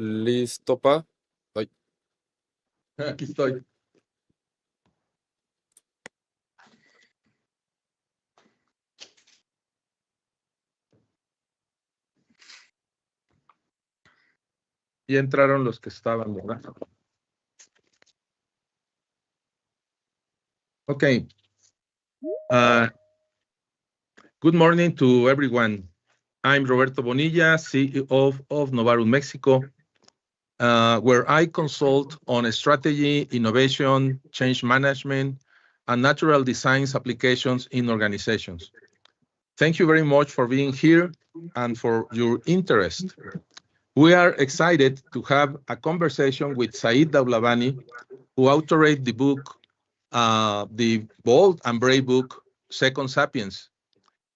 ¿Listo, pa? Ay. Aquí estoy. Ya entraron los que estaban, ¿verdad? Okay. Good morning to everyone. I'm Roberto Bonilla, CEO of Novarum Mexico, where I consult on strategy, innovation, change management, and natural designs applications in organizations. Thank you very much for being here and for your interest. We are excited to have a conversation with Said Dawlabani, who authored the book, the bold and brave book, Second Sapiens,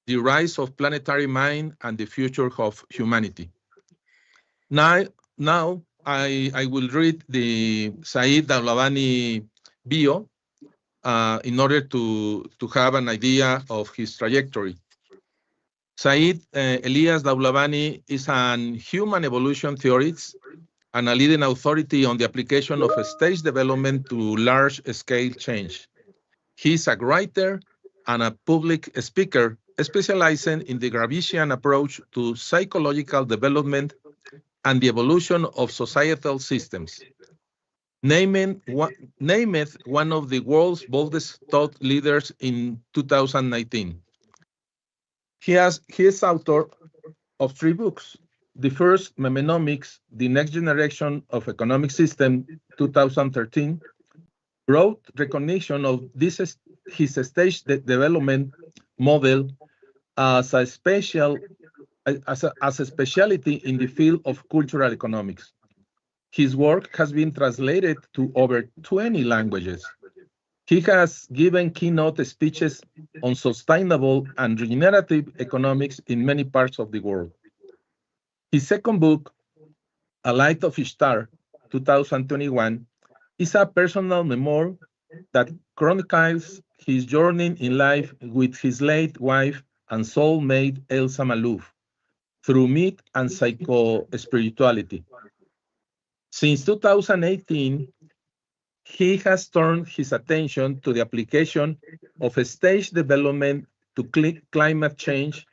The Rise of Planetary Mind and the Future of Humanity. Now I will read the Said Dawlabani bio in order to have an idea of his trajectory. Said Elias Dawlabani is an human evolution theorist and a leading authority on the application of stage development to large-scale change. He's a writer and a public speaker specializing in the Gaiametrian approach to psychological development and the evolution of societal systems. Named one of the world's boldest thought leaders in 2019. He is author of 3 books. The first, Memenomics, The Next Generation of Economic System, 2013, brought recognition of his stage development model as a specialty in the field of cultural economics. His work has been translated to over 20 languages. He has given keynote speeches on sustainable and regenerative economics in many parts of the world. His second book, A Light of Ishtar, 2021, is a personal memoir that chronicles his journey in life with his late wife and soulmate Elsa Malouf through myth and psycho-spirituality. Since 2018, he has turned his attention to the application of stage development to climate change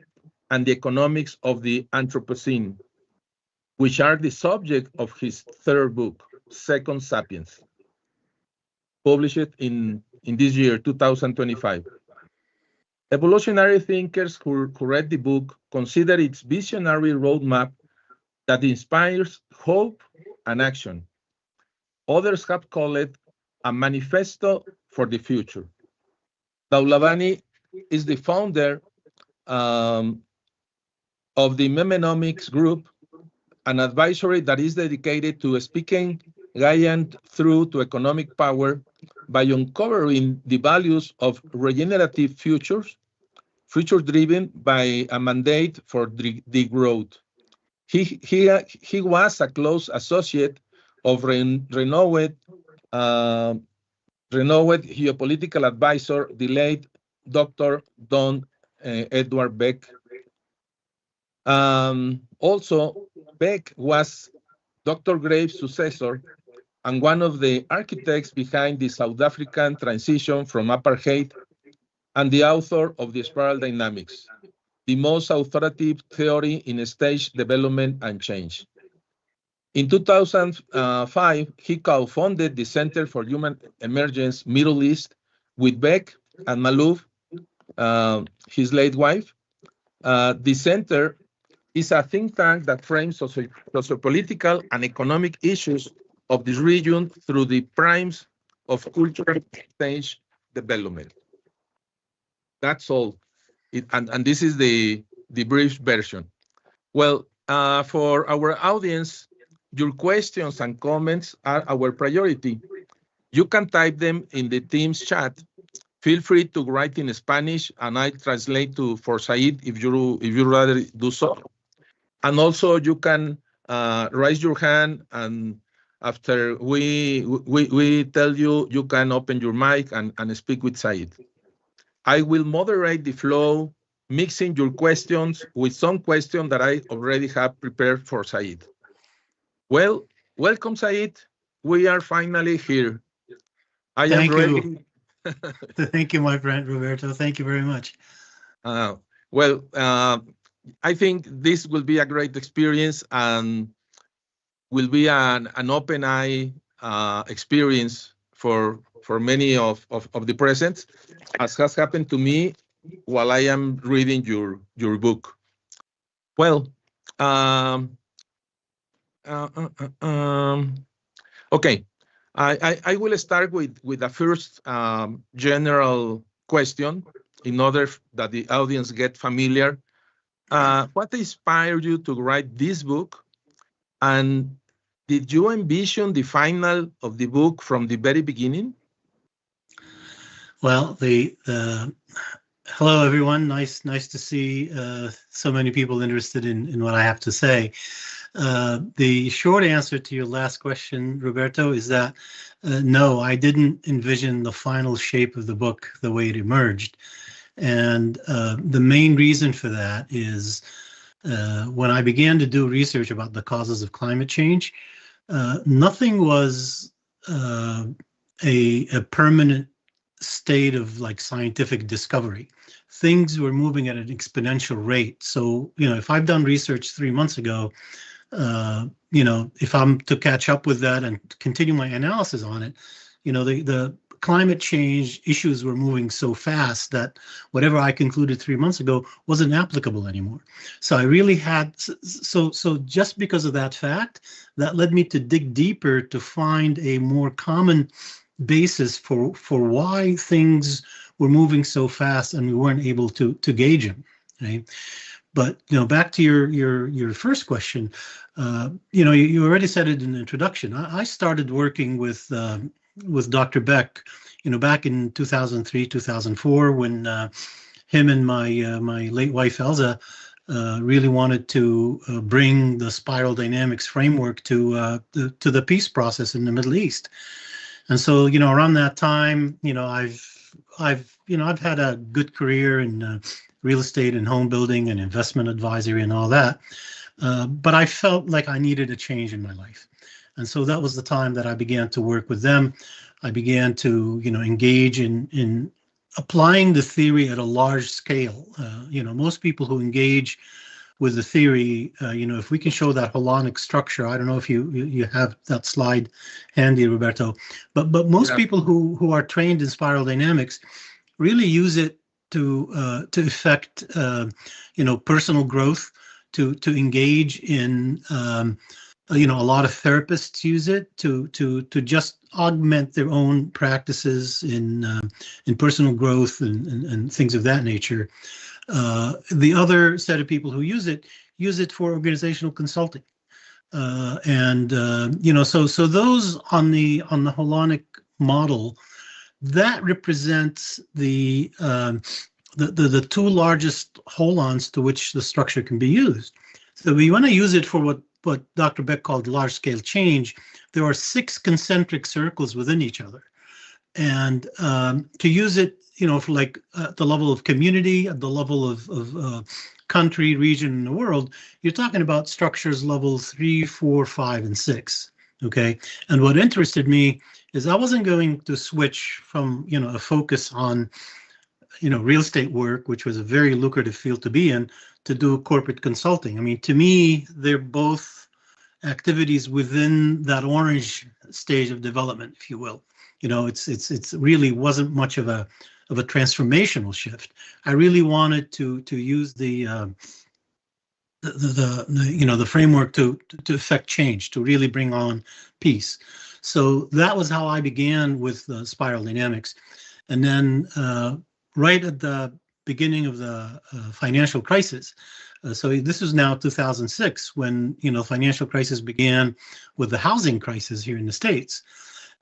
and the economics of the Anthropocene, which are the subject of his third book, Second Sapiens, published in this year, 2025. Evolutionary thinkers who read the book consider its visionary roadmap that inspires hope and action. Others have called it a manifesto for the future. Dawlabani is the founder of the Memenomics Group, an advisory that is dedicated to speaking Gaian through to economic power by uncovering the values of regenerative futures driven by a mandate for the growth. He was a close associate of renowned geopolitical advisor, the late Dr. Don Edward Beck. Also, Beck was Dr. Graves' successor and one of the architects behind the South African transition from apartheid and the author of the Spiral Dynamics, the most authoritative theory in stage development and change. In 2005, he co-founded the Center for Human Emergence Middle East with Beck and Malouf, his late wife. The center is a think tank that frames sociopolitical and economic issues of this region through the primes of cultural stage development. That's all. And this is the brief version. Well, for our audience, your questions and comments are our priority. You can type them in the Teams chat. Feel free to write in Spanish, and I translate for Said if you rather do so. And also, you can raise your hand, and after we tell you, you can open your mic and speak with Said. I will moderate the flow, mixing your questions with some questions that I already have prepared for Said. Well, welcome, Said. We are finally here. I am Thank ready. you. Thank you, my friend Roberto. Thank you very much. Uh, well, I think this will be a great experience and will be an open eye experience for many of the present, as has happened to me while I am reading your book. Well, um, uh, uh, uh, um, okay. I will start with the first general question in order that the audience get familiar. What inspired you to write this book? And did you envision the final of the book from the very beginning? Well, hello everyone. Nice to see so many people interested in what I have to say. The short answer to your last question, Roberto, is that no, I didn't envision the final shape of the book the way it emerged. And the main reason for that is when I began to do research about the causes of climate change, nothing was a permanent state of like scientific discovery. Things were moving at an exponential rate. So, if I've done research 3 months ago, if I'm to catch up with that and continue my analysis on it, the climate change issues were moving so fast that whatever I concluded 3 months ago wasn't applicable anymore. So I really had, so just because of that fact, that led me to dig deeper to find a more common basis for why things were moving so fast and we weren't able to gauge them, right? But back to your first question, you already said it in the introduction. I started working with Dr. Beck, back in 2003, 2004, when him and my late wife Elsa really wanted to bring the spiral dynamics framework to the peace process in the Middle East. And so, around that time, I've had a good career in real estate and home building and investment advisory and all that. But I felt like I needed a change in my life. And so that was the time that I began to work with them. I began to, engage in applying the theory at a large scale. Most people who engage with the theory, if we can show that holonic structure, I don't know if you have that slide handy, Roberto, but most people who are trained in spiral dynamics really use it to affect, personal growth, to engage in, a lot of therapists use it to just augment their own practices in personal growth and things of that nature. The other set of people who use it for organizational consulting, so those on the holonic model, that represents the two largest holons to which the structure can be used. So we want to use it for what Dr. Beck called large-scale change. There are 6 concentric circles within each other. And to use it, for like at the level of community, at the level of country, region, and the world, you're talking about structures level 3, 4, 5, and 6, okay? And what interested me is I wasn't going to switch from, a focus on, real estate work, which was a very lucrative field to be in, to do corporate consulting. I mean, to me, they're both activities within that orange stage of development, if you will. It's really wasn't much of a transformational shift. I really wanted to use the framework to affect change, to really bring on peace. So that was how I began with spiral dynamics, and then right at the beginning of the financial crisis. So this is now 2006 when, financial crisis began with the housing crisis here in the States.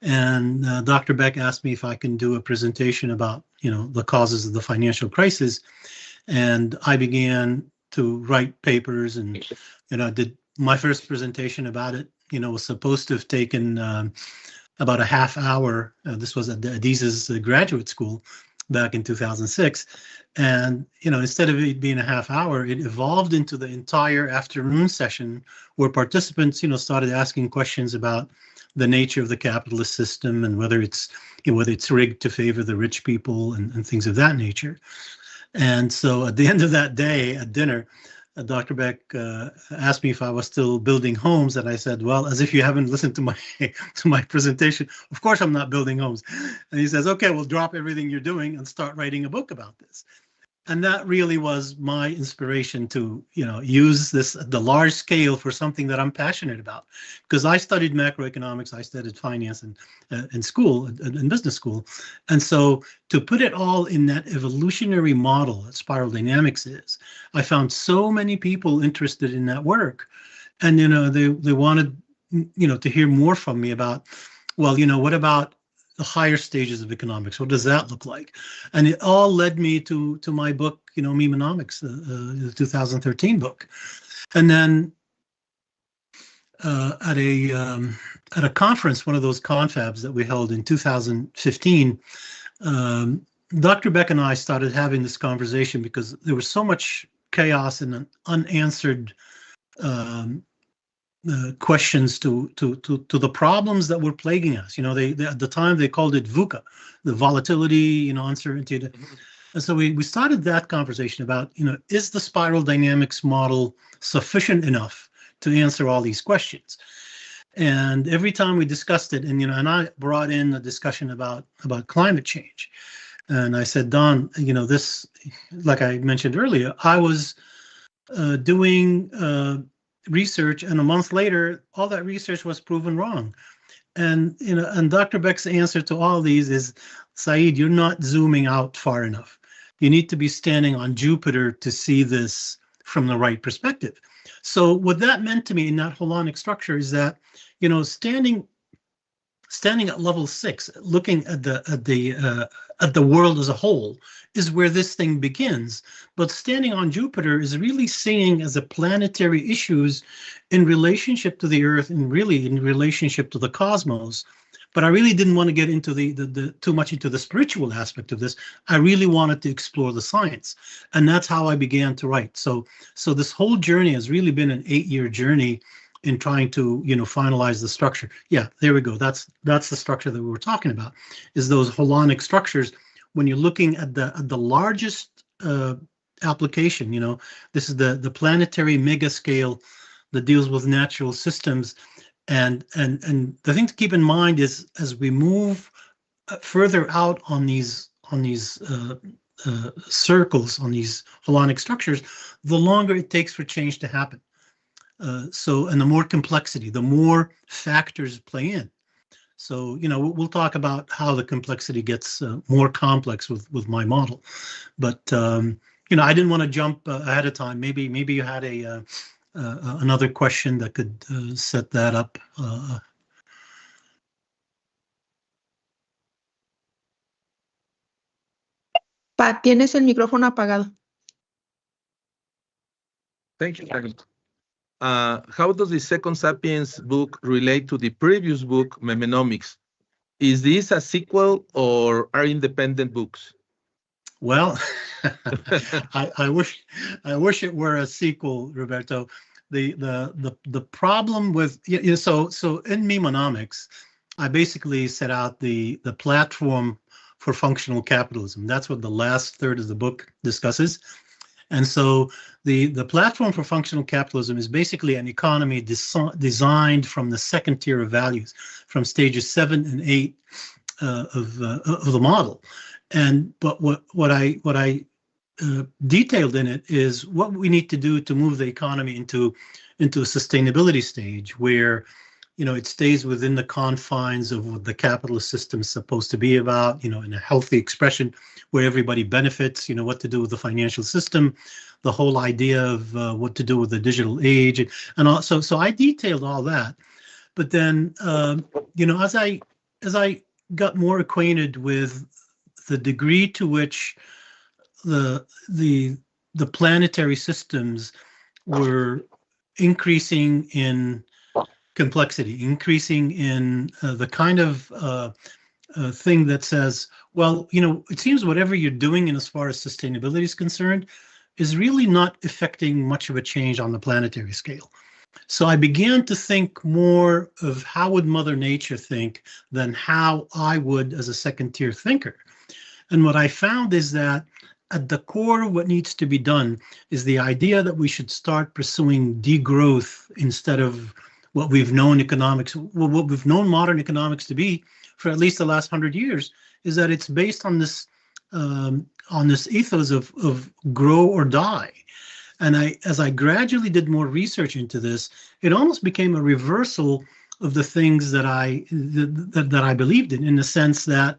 And Dr. Beck asked me if I can do a presentation about, the causes of the financial crisis. And I began to write papers and, I did my first presentation about it, was supposed to have taken about a half hour. This was at the Adizes graduate school. back in 2006. And, instead of it being a half hour, it evolved into the entire afternoon session where participants, started asking questions about the nature of the capitalist system and whether it's rigged to favor the rich people and things of that nature. And so at the end of that day at dinner, Dr. Beck asked me if I was still building homes, and I said, well, as if you haven't listened to my presentation, of course I'm not building homes. And he says, okay, well, drop everything you're doing and start writing a book about this. And that really was my inspiration to, use this at the large scale for something that I'm passionate about. Because I studied macroeconomics, I studied finance in school, in business school. And so to put it all in that evolutionary model that spiral dynamics is, I found so many people interested in that work. And, they wanted, to hear more from me about, well, what about the higher stages of economics? What does that look like? And it all led me to my book, Memenomics, the 2013 book. And then at a conference, one of those confabs that we held in 2015, Dr. Beck and I started having this conversation because there was so much chaos and unanswered questions to the problems that were plaguing us. They at the time they called it VUCA, the volatility, uncertainty. And so we started that conversation about, is the spiral dynamics model sufficient enough to answer all these questions? And every time we discussed it, and I brought in a discussion about climate change. And I said, Don, this, like I mentioned earlier, I was doing research, and a month later, all that research was proven wrong. And and Dr. Beck's answer to all these is, Said, you're not zooming out far enough. You need to be standing on Jupiter to see this from the right perspective. So what that meant to me in that holonic structure is that, standing at level 6, looking at the world as a whole, is where this thing begins. But standing on Jupiter is really seeing as a planetary issues in relationship to the Earth and really in relationship to the cosmos. But I really didn't want to get into the too much into the spiritual aspect of this. I really wanted to explore the science, and that's how I began to write. So this whole journey has really been an 8-year journey in trying to finalize the structure. Yeah, there we go. That's the structure that we were talking about, is those holonic structures. When you're looking at the largest application, this is the planetary mega scale that deals with natural systems. And the thing to keep in mind is, as we move further out on these circles, on these holonic structures, the longer it takes for change to happen. And the more complexity, the more factors play in. So, we'll talk about how the complexity gets more complex with my model. But, I didn't want to jump ahead of time. Maybe you had another question that could set that up. Pat, tienes el micrófono apagado. Thank you, Daniel. How does the Second Sapiens book relate to the previous book, Memenomics? Is this a sequel or are independent books? Well, I wish it were a sequel, Roberto. The problem with so in Memenomics, I basically set out the platform for functional capitalism. That's what the last third of the book discusses. And so the platform for functional capitalism is basically an economy designed from the second tier of values, from stages 7 and 8 of the model. But what I detailed in it is what we need to do to move the economy into a sustainability stage where it stays within the confines of what the capitalist system is supposed to be about, in a healthy expression where everybody benefits, what to do with the financial system, the whole idea of what to do with the digital age. And also, so I detailed all that. But then, as I got more acquainted with the degree to which the planetary systems were increasing in complexity, increasing in the kind of thing that says, well, it seems whatever you're doing in as far as sustainability is concerned is really not affecting much of a change on the planetary scale. So I began to think more of how would Mother Nature think than how I would as a second-tier thinker. And what I found is that at the core of what needs to be done is the idea that we should start pursuing degrowth instead of what we've known economics, well, what we've known modern economics to be for at least the last 100 years, is that it's based on this ethos of grow or die. And as I gradually did more research into this, it almost became a reversal of the things that I believed in the sense that,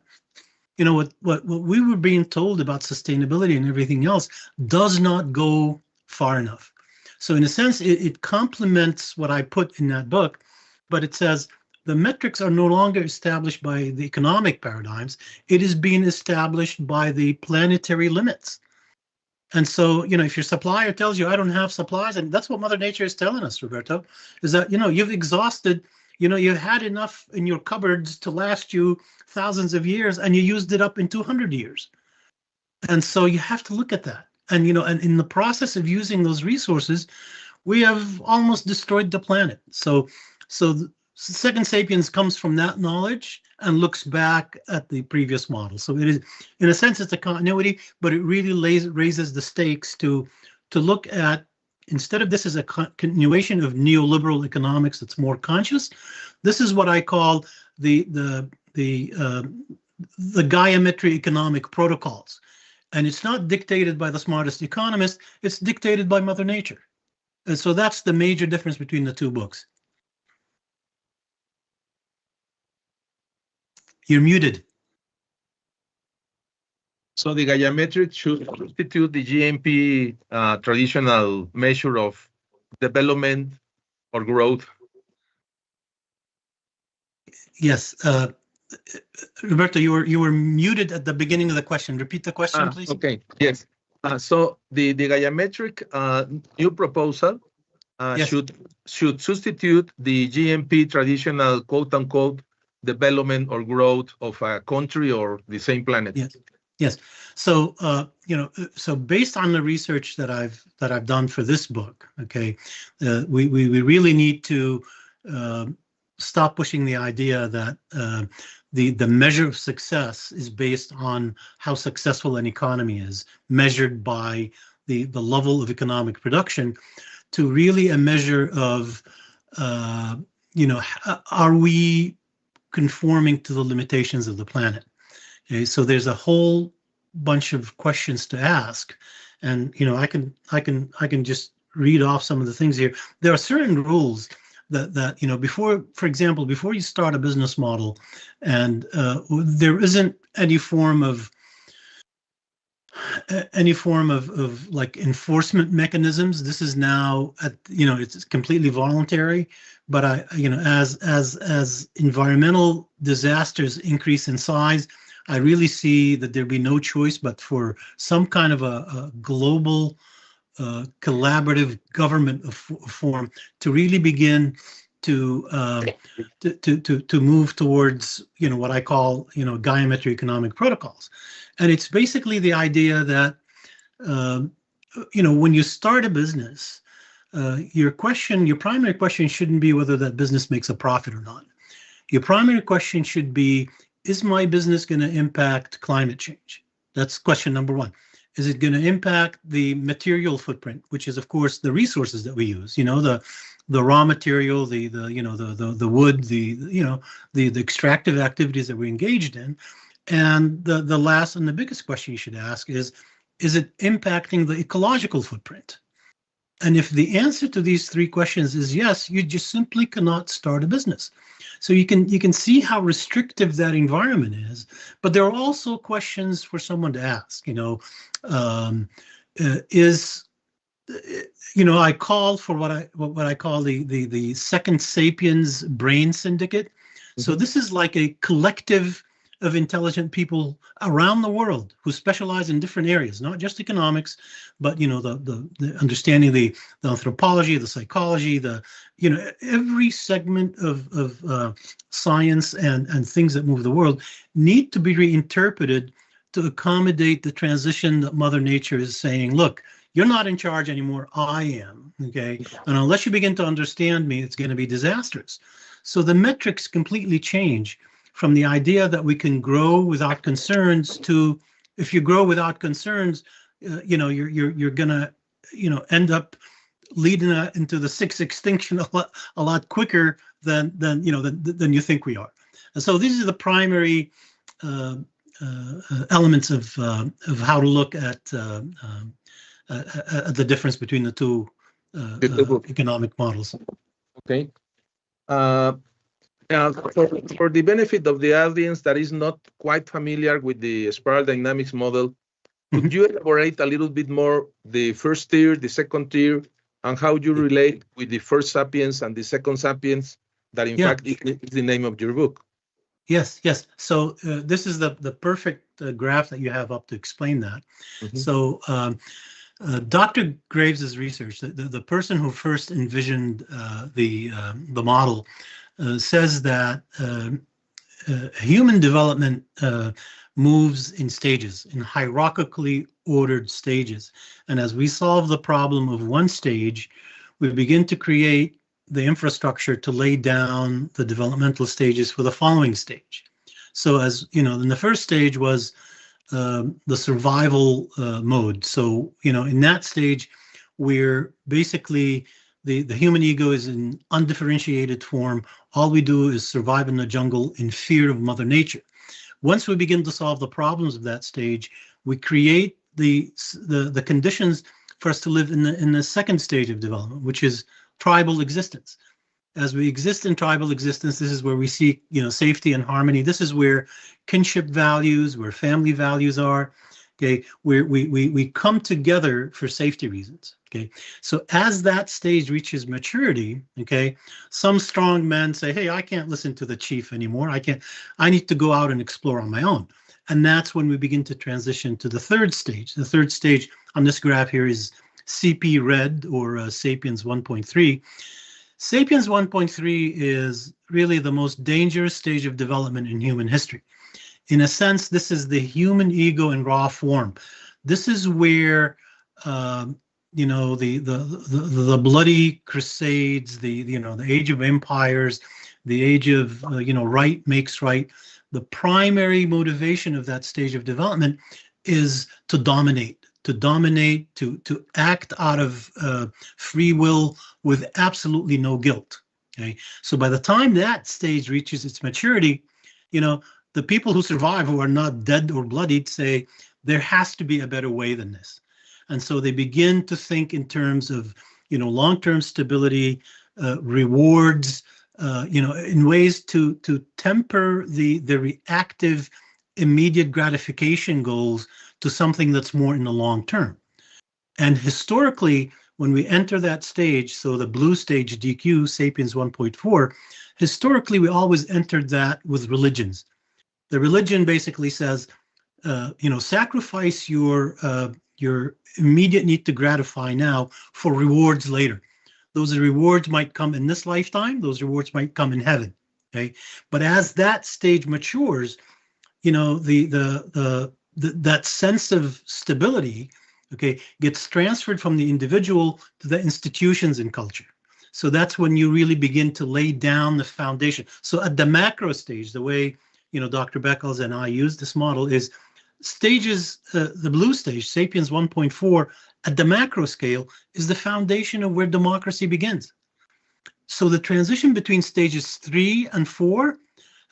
what we were being told about sustainability and everything else does not go far enough. So in a sense, it complements what I put in that book, but it says the metrics are no longer established by the economic paradigms. It is being established by the planetary limits. And so, if your supplier tells you, I don't have supplies, and that's what Mother Nature is telling us, Roberto, is that, you've exhausted, you've had enough in your cupboards to last you thousands of years, and you used it up in 200 years. And so you have to look at that. And, and in the process of using those resources, we have almost destroyed the planet. So Second Sapiens comes from that knowledge and looks back at the previous model. So it is, in a sense, it's a continuity, but it really raises the stakes to look at, instead of this as a continuation of neoliberal economics that's more conscious, this is what I call the Gaiametry economic protocols. And it's not dictated by the smartest economist, it's dictated by Mother Nature. And so that's the major difference between the two books. You're muted. So the Gaiametric should substitute the GMP traditional measure of development or growth. Yes, Roberto, you were muted at the beginning of the question. Repeat the question, please. Okay. Yes. So the Gaiametric new proposal Yes. should substitute the GMP traditional quote unquote development or growth of a country or the same planet. Yes. So so based on the research that I've done for this book, okay, we really need to stop pushing the idea that the measure of success is based on how successful an economy is, measured by the level of economic production, to really a measure of are we conforming to the limitations of the planet? Okay, so there's a whole bunch of questions to ask, and I can just read off some of the things here. There are certain rules that before, for example, before you start a business model, and there isn't any form of like enforcement mechanisms. This is now it's completely voluntary. But as environmental disasters increase in size, I really see that there'd be no choice but for some kind of a global collaborative government form to really begin to move towards what I call Gaiametry economic protocols. And it's basically the idea that when you start a business, your primary question shouldn't be whether that business makes a profit or not. Your primary question should be, is my business going to impact climate change? That's question number one. Is it going to impact the material footprint, which is, of course, the resources that we use? The raw material, the wood, the extractive activities that we're engaged in. And the last and the biggest question you should ask is it impacting the ecological footprint? And if the answer to these three questions is yes, you just simply cannot start a business. So you can see how restrictive that environment is. But there are also questions for someone to ask. I call for what I call the Second Sapiens brain syndicate. Mm-hmm. So this is like a collective of intelligent people around the world who specialize in different areas, not just economics, but the understanding the anthropology, the psychology, every segment of science and things that move the world need to be reinterpreted to accommodate the transition that Mother Nature is saying, look, you're not in charge anymore, I am, okay? And unless you begin to understand me, it's going to be disastrous. So the metrics completely change from the idea that we can grow without concerns to, if you grow without concerns, you're going to, end up leading into the sixth extinction a lot quicker than you think we are. And so these are the primary elements of how to look at the difference between the two economic models. Okay. For the benefit of the audience that is not quite familiar with the spiral dynamics model, could you elaborate a little bit more the first tier, the second tier, and how you relate with the first sapiens and the second sapiens, that in fact is the name of your book? Yes. So this is the perfect graph that you have up to explain that. So Dr. Graves's research, the person who first envisioned the model, says that human development moves in stages, in hierarchically ordered stages. And as we solve the problem of one stage, we begin to create the infrastructure to lay down the developmental stages for the following stage. So as in the first stage was the survival mode. So in that stage, we're basically the human ego is in undifferentiated form. All we do is survive in the jungle in fear of Mother Nature. Once we begin to solve the problems of that stage, we create the conditions for us to live in the second stage of development, which is tribal existence. As we exist in tribal existence, this is where we seek, safety and harmony. This is where kinship values, where family values are. Okay, where we come together for safety reasons. Okay, so as that stage reaches maturity, okay, some strong men say, "Hey, I can't listen to the chief anymore. I need to go out and explore on my own." And that's when we begin to transition to the third stage. The third stage on this graph here is CP red, or Sapiens 1.3. Sapiens 1.3 is really the most dangerous stage of development in human history. In a sense, this is the human ego in raw form. This is where the bloody crusades, the age of empires, the age of right makes right. The primary motivation of that stage of development is to dominate, to act out of free will with absolutely no guilt. Okay, so by the time that stage reaches its maturity, the people who survive, who are not dead or bloodied, say there has to be a better way than this. And so they begin to think in terms of, long-term stability, rewards, in ways to temper the reactive, immediate gratification goals to something that's more in the long term. And historically, when we enter that stage, so the blue stage DQ, Sapiens 1.4, historically, we always entered that with religions. The religion basically says, sacrifice your immediate need to gratify now for rewards later. Those rewards might come in this lifetime. Those rewards might come in heaven. Okay, but as that stage matures, that sense of stability, okay, gets transferred from the individual to the institutions in culture. So that's when you really begin to lay down the foundation. So at the macro stage, the way Dr. Beckles and I use this model is stages, the blue stage, Sapiens 1.4, at the macro scale is the foundation of where democracy begins. So the transition between stages 3 and 4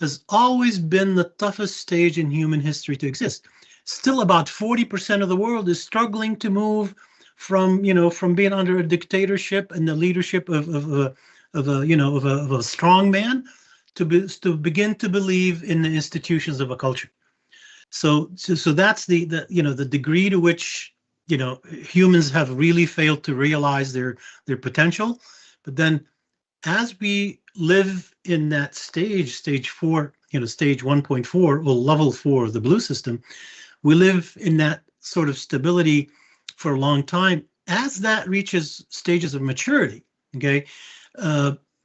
has always been the toughest stage in human history to exist. Still, about 40% of the world is struggling to move from being under a dictatorship and the leadership of a strong man to begin to believe in the institutions of a culture. So that's the degree to which humans have really failed to realize their potential. But then as we live in that stage 4, stage 1.4 or level 4 of the blue system, we live in that sort of stability for a long time. As that reaches stages of maturity, okay,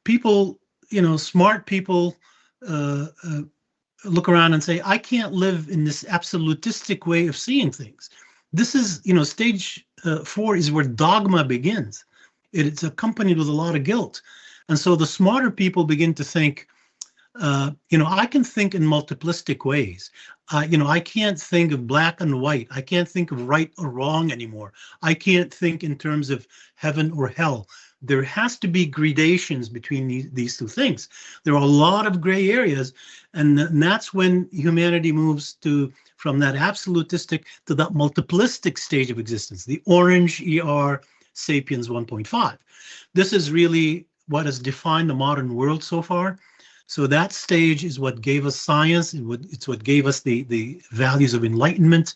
people, smart people look around and say, I can't live in this absolutistic way of seeing things. This is, stage 4 is where dogma begins. It's accompanied with a lot of guilt. And so the smarter people begin to think, I can think in multiplistic ways. I can't think of black and white. I can't think of right or wrong anymore. I can't think in terms of heaven or hell. There has to be gradations between these two things. There are a lot of gray areas, and that's when humanity moves from that absolutistic to that multiplistic stage of existence, the orange ER Sapiens 1.5. This is really what has defined the modern world so far. So that stage is what gave us science. It's what gave us the values of enlightenment.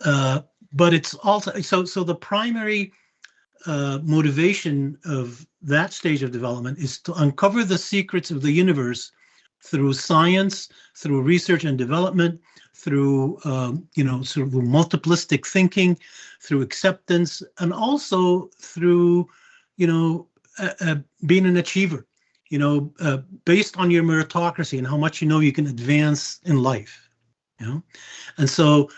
But it's also, so the primary motivation of that stage of development is to uncover the secrets of the universe through science, through research and development, through sort of multiplistic thinking, through acceptance, and also through being an achiever, based on your meritocracy and how much you can advance in life, and so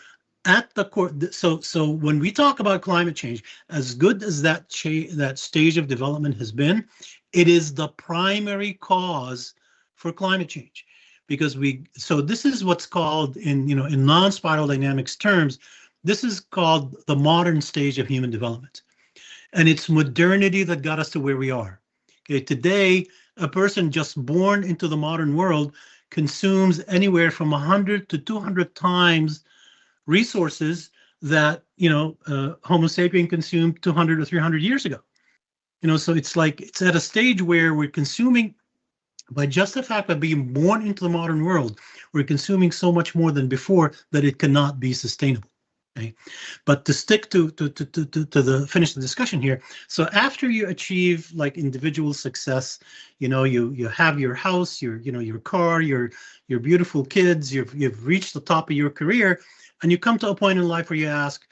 at the core, so when we talk about climate change, as good as that stage of development has been, it is the primary cause for climate change, because so this is what's called in non-spiral dynamics terms, this is called the modern stage of human development, and it's modernity that got us to where we are. Okay, today a person just born into the modern world consumes anywhere from 100 to 200 times resources that Homo sapien consumed 200 or 300 years ago. So it's like it's at a stage where we're consuming, by just the fact of being born into the modern world, we're consuming so much more than before that it cannot be sustainable. Okay? But to stick to finish the discussion here. So after you achieve like individual success, you have your house, your car, your beautiful kids, you've reached the top of your career. And you come to a point in life where you ask,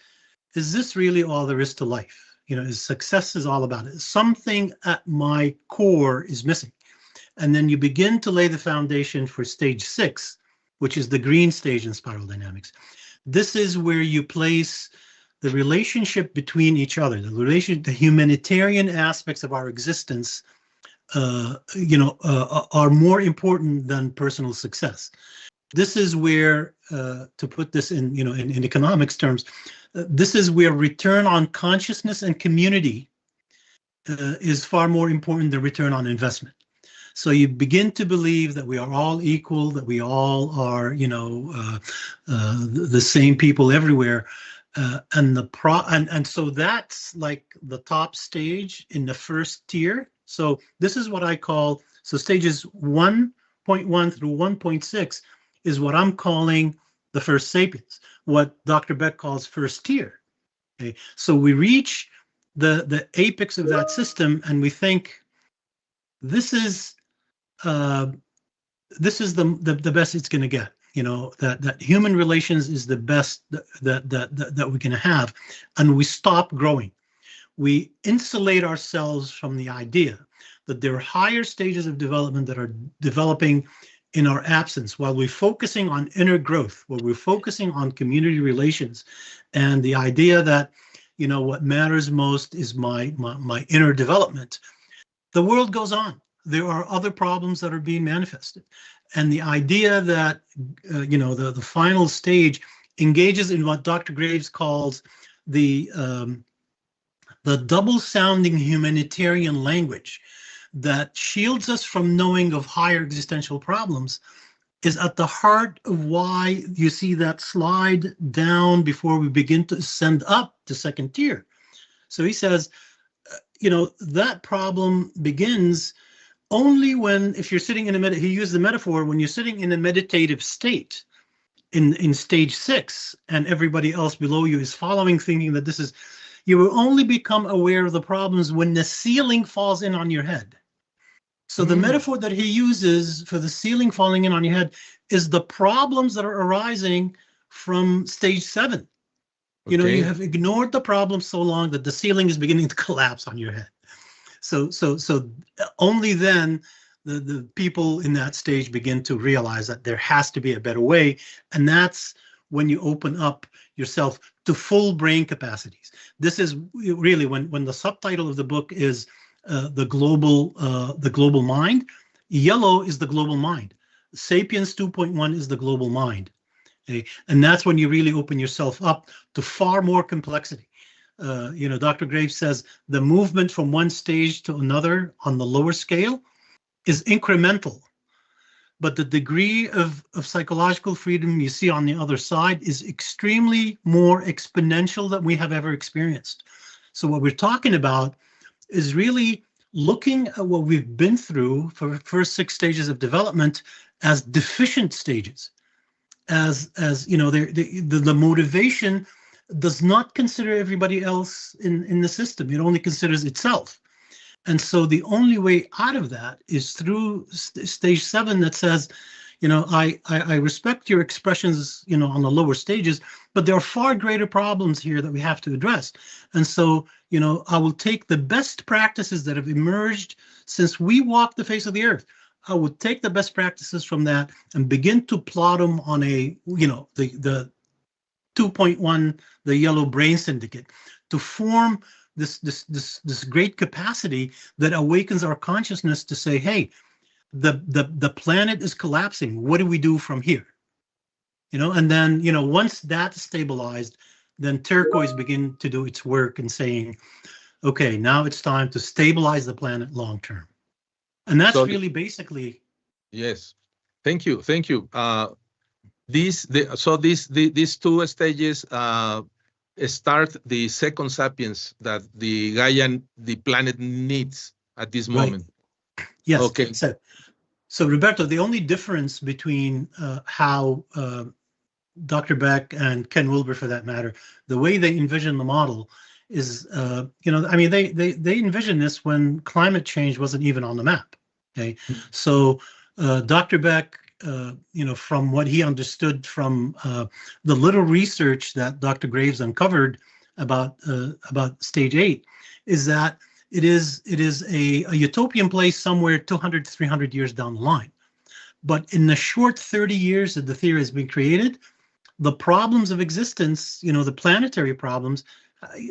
is this really all there is to life? Is success is all about it? Something at my core is missing. And then you begin to lay the foundation for stage 6, which is the green stage in spiral dynamics. This is where you place the relationship between each other, the humanitarian aspects of our existence, are more important than personal success. This is where, to put this in economics terms, this is where return on consciousness and community is far more important than return on investment. So you begin to believe that we are all equal, that we all are, the same people everywhere, and so that's like the top stage in the first tier. So this is what I call, so stages 1.1 through 1.6 is what I'm calling the first sapiens, what Dr. Beck calls first tier. Okay, so we reach the apex of that system, and we think this is the best it's going to get. That human relations is the best that we can have, and we stop growing. We insulate ourselves from the idea that there are higher stages of development that are developing in our absence, while we're focusing on inner growth, while we're focusing on community relations, and the idea that what matters most is my inner development. The world goes on. There are other problems that are being manifested, and the idea that the final stage engages in what Dr. Graves calls the double-sounding humanitarian language that shields us from knowing of higher existential problems is at the heart of why you see that slide down before we begin to ascend up to second tier. So he says, that problem begins only when, if you're sitting in he used the metaphor, when you're sitting in a meditative state in stage 6 and everybody else below you is following, thinking that you will only become aware of the problems when the ceiling falls in on your head. So the metaphor that he uses for the ceiling falling in on your head is the problems that are arising from stage 7. You know, you have ignored the problem so long that the ceiling is beginning to collapse on your head. So only then the people in that stage begin to realize that there has to be a better way. And that's when you open up yourself to full brain capacities. This is really when the subtitle of the book is the global mind. Yellow is the global mind. Sapiens 2.1 is the global mind. Okay? And that's when you really open yourself up to far more complexity. You know, Dr. Graves says the movement from one stage to another on the lower scale is incremental, but the degree of psychological freedom you see on the other side is extremely more exponential than we have ever experienced. So what we're talking about is really looking at what we've been through for the first 6 stages of development as deficient stages, as you know, the motivation does not consider everybody else in the system. It only considers itself. And so the only way out of that is through stage 7 that says, you know, I respect your expressions, you know, on the lower stages, but there are far greater problems here that we have to address. And so, you know, I will take the best practices that have emerged since we walked the face of the earth. I would take the best practices from that and begin to plot them on a, you know, the 2.1, the yellow brain syndicate, to form this great capacity that awakens our consciousness to say, hey, the planet is collapsing. What do we do from here? You know, and then, you know, once that's stabilized, then turquoise begin to do its work and saying, okay, now it's time to stabilize the planet long term. And that's really basically. Yes. Thank you. Thank you. These 2 stages start the second sapiens that the planet needs at this moment. Right. Yes. Okay. So Roberto, the only difference between how Dr. Beck and Ken Wilber, for that matter, the way they envision the model is, you know, I mean, they envision this when climate change wasn't even on the map. Okay. So Dr. Beck, you know, from what he understood from the little research that Dr. Graves uncovered about stage 8, is that it is a utopian place somewhere 200 to 300 years down the line. But in the short 30 years that the theory has been created, the problems of existence, you know, the planetary problems,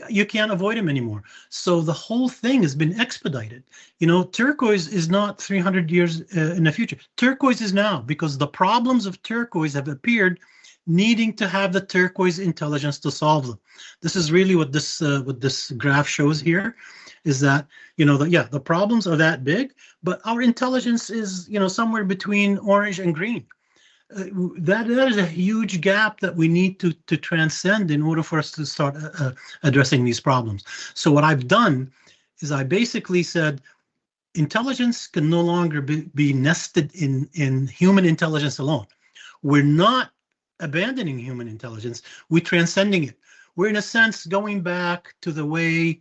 you can't avoid them anymore. So the whole thing has been expedited. You know, turquoise is not 300 years in the future. Turquoise is now, because the problems of turquoise have appeared, needing to have the turquoise intelligence to solve them. This is really what this graph shows here, is that, you know, the problems are that big, but our intelligence is, you know, somewhere between orange and green. That is a huge gap that we need to transcend in order for us to start addressing these problems. So what I've done is I basically said intelligence can no longer be nested in human intelligence alone. We're not abandoning human intelligence, we're transcending it. We're in a sense going back to the way,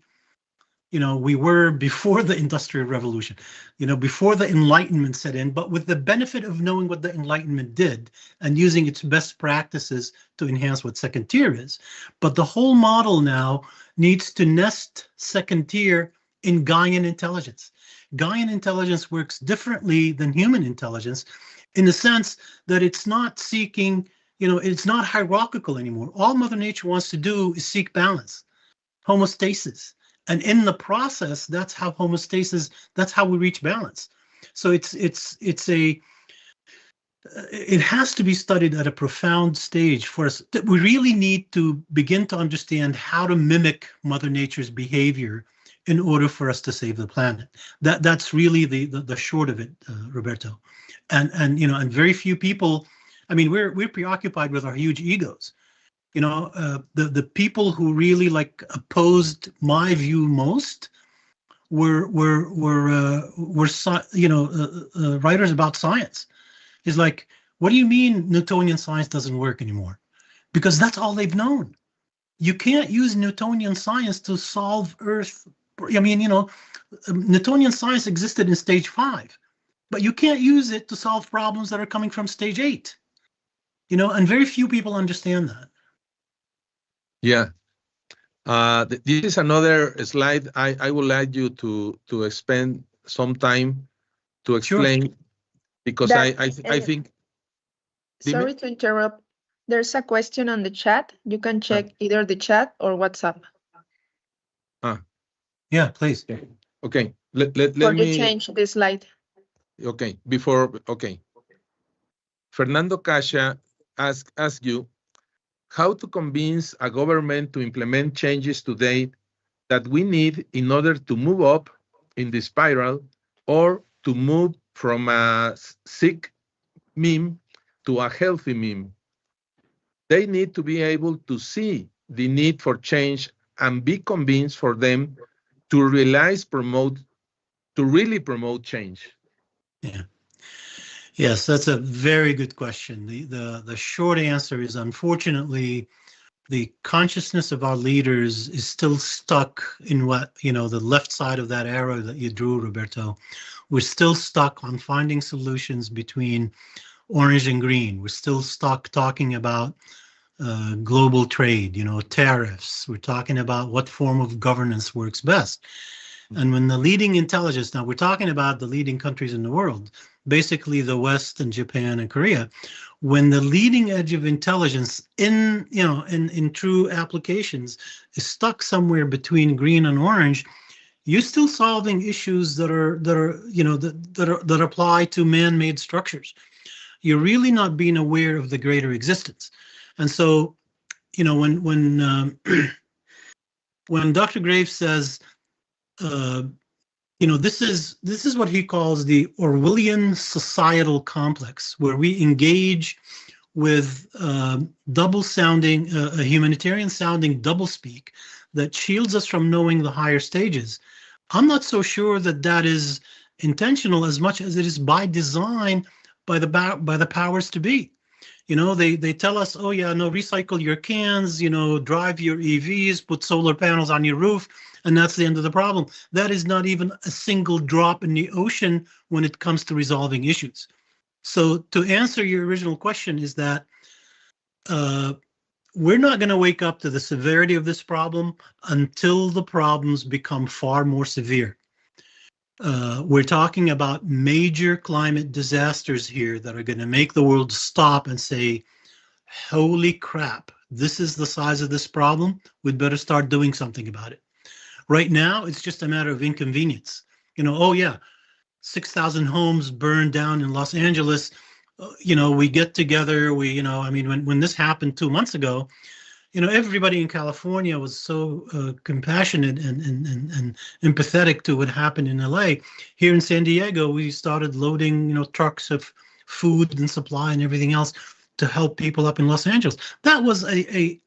you know, we were before the Industrial Revolution, you know, before the Enlightenment set in, but with the benefit of knowing what the Enlightenment did and using its best practices to enhance what second tier is. But the whole model now needs to nest second tier in Gaian intelligence. Gaian intelligence works differently than human intelligence in the sense that it's not seeking, you know, it's not hierarchical anymore. All Mother Nature wants to do is seek balance, homeostasis. And in the process, that's how homeostasis, that's how we reach balance. So it has to be studied at a profound stage for us. We really need to begin to understand how to mimic Mother Nature's behavior in order for us to save the planet. That's really the short of it, Roberto. And you know, and very few people, I mean, we're preoccupied with our huge egos. You know, the people who really like opposed my view most were you know, writers about science. It's like, what do you mean Newtonian science doesn't work anymore? Because that's all they've known. You can't use Newtonian science to solve Earth. I mean, you know, Newtonian science existed in stage 5. but you can't use it to solve problems that are coming from stage 8. You know, and very few people understand that. Yeah. This is another slide I would like you to spend some time to explain, Sure. because That, I think. sorry to interrupt. There's a question on the chat. You can check either the chat or WhatsApp. Yeah, please. Okay. Let Or you me change the slide. Okay. Fernando Casha ask you how to convince a government to implement changes today that we need in order to move up in the spiral, or to move from a sick meme to a healthy meme. They need to be able to see the need for change and be convinced for them to really promote change. Yeah. Yes, that's a very good question. The short answer is, unfortunately, the consciousness of our leaders is still stuck in what, you know, the left side of that arrow that you drew, Roberto. We're still stuck on finding solutions between orange and green. We're still stuck talking about global trade, you know, tariffs. We're talking about what form of governance works best. And when the leading intelligence, now we're talking about the leading countries in the world, basically the West and Japan and Korea, when the leading edge of intelligence in true applications is stuck somewhere between green and orange, you're still solving issues that apply to man-made structures. You're really not being aware of the greater existence. And so, you know, when Dr. Graves says, you know, this is what he calls the Orwellian societal complex, where we engage with double-sounding, a humanitarian-sounding doublespeak that shields us from knowing the higher stages. I'm not so sure that that is intentional as much as it is by design by the powers to be. You know, they tell us, oh yeah, no, recycle your cans, you know, drive your EVs, put solar panels on your roof, and that's the end of the problem. That is not even a single drop in the ocean when it comes to resolving issues. So to answer your original question is that we're not going to wake up to the severity of this problem until the problems become far more severe. We're talking about major climate disasters here that are going to make the world stop and say, holy crap, this is the size of this problem. We'd better start doing something about it. Right now, it's just a matter of inconvenience. You know, oh yeah, 6,000 homes burned down in Los Angeles. You know, we get together, when this happened 2 months ago, you know, everybody in California was so compassionate and empathetic to what happened in LA. Here in San Diego, we started loading, you know, trucks of food and supply and everything else to help people up in Los Angeles. That was a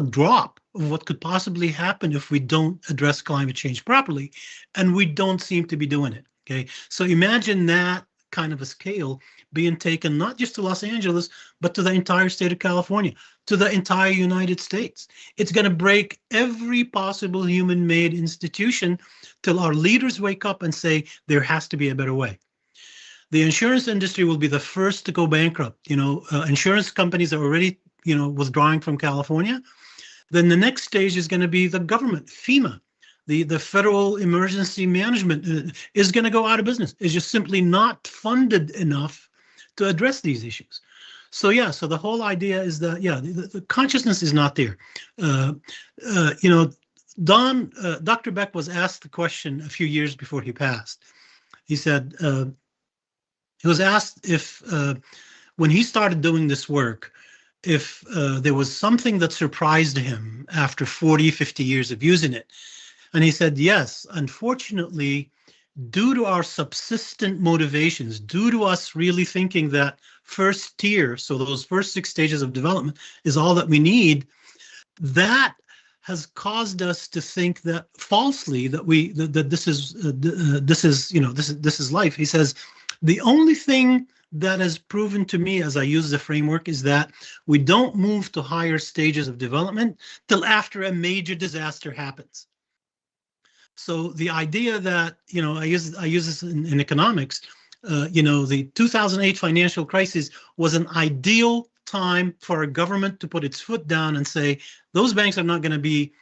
drop of what could possibly happen if we don't address climate change properly, and we don't seem to be doing it. Okay, so imagine that kind of a scale being taken not just to Los Angeles, but to the entire state of California, to the entire United States. It's going to break every possible human-made institution till our leaders wake up and say there has to be a better way. The insurance industry will be the first to go bankrupt. You know, insurance companies are already, you know, withdrawing from California. Then the next stage is going to be the government, FEMA. The Federal Emergency Management is going to go out of business. It's just simply not funded enough to address these issues. So yeah, so the whole idea is that, yeah, the consciousness is not there. You know, Dr. Beck was asked the question a few years before he passed. He said, he was asked if, when he started doing this work, if there was something that surprised him after 40, 50 years of using it. And he said, yes, unfortunately, due to our subsistent motivations, due to us really thinking that first tier, so those first 6 stages of development is all that we need, that has caused us to think that falsely that this is life. He says, the only thing that has proven to me as I use the framework is that we don't move to higher stages of development till after a major disaster happens. So the idea that, you know, I use this in economics, the 2008 financial crisis was an ideal time for a government to put its foot down and say, those banks are not going to be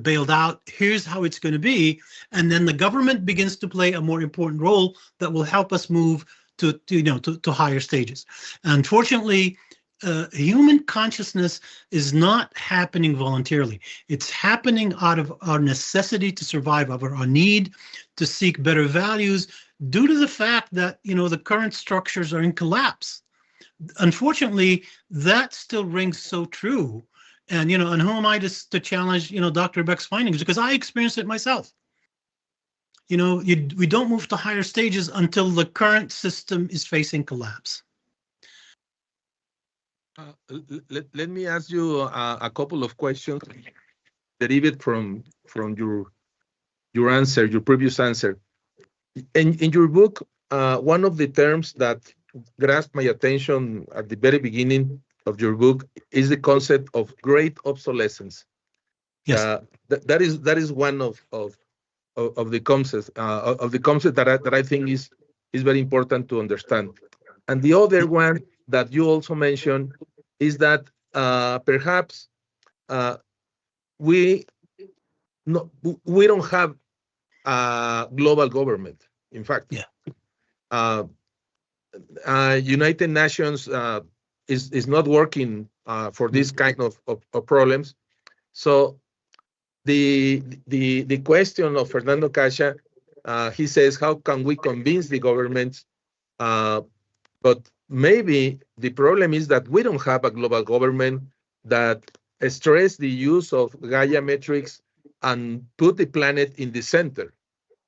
bailed out. Here's how it's going to be. And then the government begins to play a more important role that will help us move to higher stages. Unfortunately, human consciousness is not happening voluntarily. It's happening out of our necessity to survive, out of our need to seek better values, due to the fact that the current structures are in collapse. Unfortunately, that still rings so true. And and who am I to challenge Dr. Beck's findings? Because I experienced it myself. We don't move to higher stages until the current system is facing collapse. Let me ask you a couple of questions derived from your answer, your previous answer. In your book, one of the terms that grasped my attention at the very beginning of your book is the concept of great obsolescence. Yes, that is one of the concepts that I think is very important to understand. And the other one that you also mentioned is that perhaps we don't have a global government. In fact, United Nations is not working for this kind of problems. So the question of Fernando Casha, he says, how can we convince the governments? But maybe the problem is that we don't have a global government that stress the use of Gaiametrics and put the planet in the center.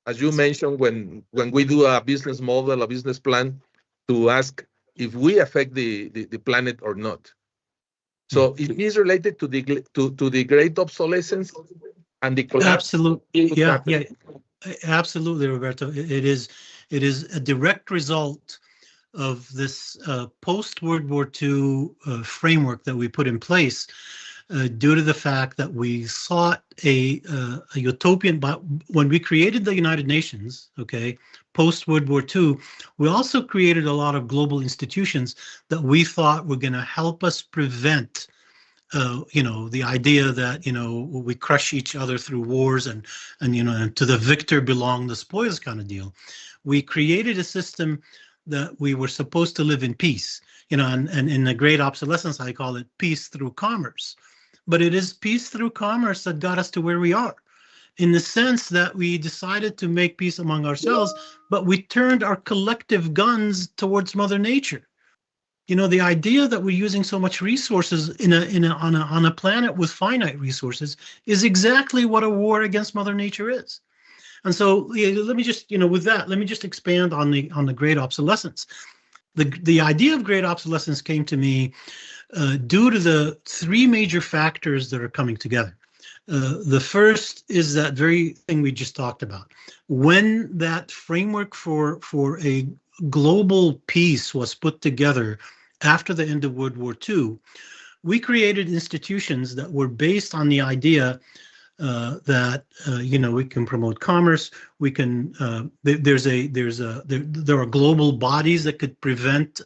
As you mentioned, when we do a business model, a business plan, to ask if we affect the planet or not. So it is related to the great obsolescence and the collapse. Absolutely, absolutely, Roberto. It is a direct result of this post-World War II framework that we put in place, due to the fact that we sought a utopian. But when we created the United Nations, post-World War II, we also created a lot of global institutions that we thought were going to help us prevent the idea that we crush each other through wars and to the victor belong the spoils kind of deal. We created a system that we were supposed to live in peace, and in the great obsolescence, I call it peace through commerce. But it is peace through commerce that got us to where we are, in the sense that we decided to make peace among ourselves, but we turned our collective guns towards Mother Nature. The idea that we're using so much resources on a planet with finite resources is exactly what a war against Mother Nature is. And so let me just, with that, let me just expand on the great obsolescence. The idea of great obsolescence came to me due to the three major factors that are coming together. The first is that very thing we just talked about. When that framework for a global peace was put together after the end of World War II, we created institutions that were based on the idea that we can promote commerce. We can there are global bodies that could prevent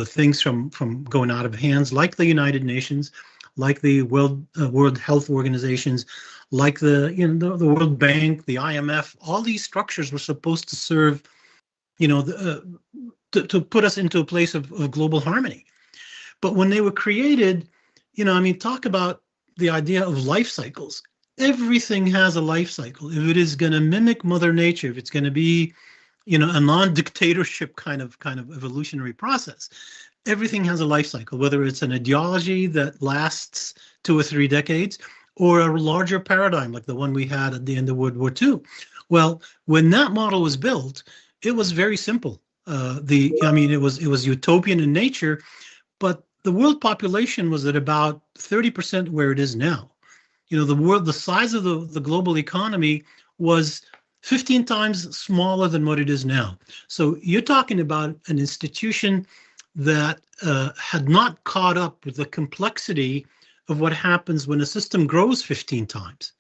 things from going out of hands, like the United Nations, like the World Health Organizations, like the World Bank, the IMF. All these structures were supposed to serve, to put us into a place of global harmony. But when they were created, talk about the idea of life cycles. Everything has a life cycle. If it is going to mimic Mother Nature, if it's going to be, a non-dictatorship kind of evolutionary process, everything has a life cycle, whether it's an ideology that lasts 2 or 3 decades, or a larger paradigm like the one we had at the end of World War II. Well, when that model was built, it was very simple. It was utopian in nature, but the world population was at about 30% where it is now. The size of the global economy was 15 times smaller than what it is now. So you're talking about an institution that had not caught up with the complexity of what happens when a system grows 15 times.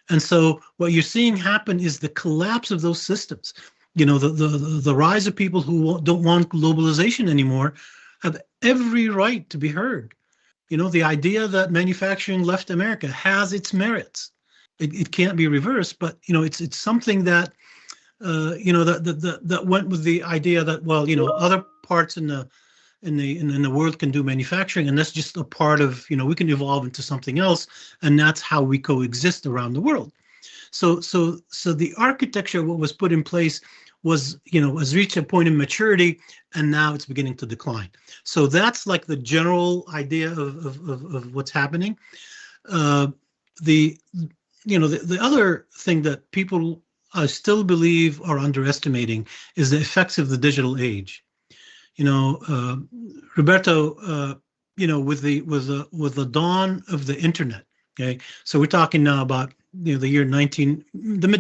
And so what you're seeing happen is the collapse of those systems. the rise of people who don't want globalization anymore have every right to be heard. The idea that manufacturing left America has its merits. It can't be reversed, but it's something that that went with the idea that, well, other parts in the world can do manufacturing, and that's just a part of, we can evolve into something else, and that's how we coexist around the world. So the architecture, what was put in place, was has reached a point of maturity, and now it's beginning to decline. So that's like the general idea of what's happening. The other thing that people still believe or underestimating is the effects of the digital age. Roberto, with the dawn of the internet. Okay, so we're talking now about the mid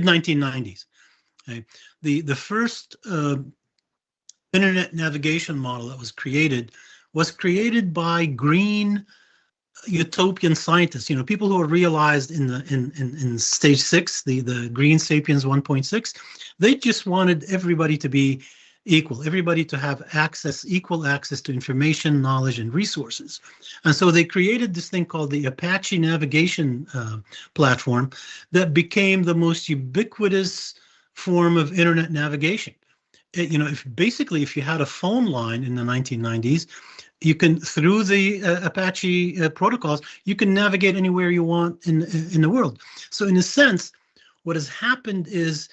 1990s. Okay, the first internet navigation model that was created by green utopian scientists. People who are realized in stage 6, the green sapiens 1.6. They just wanted everybody to be equal, everybody to have equal access to information, knowledge, and resources. And so they created this thing called the Apache navigation platform that became the most ubiquitous form of internet navigation. If you had a phone line in the 1990s, you can, through the Apache protocols, you can navigate anywhere you want in the world. So in a sense, what has happened is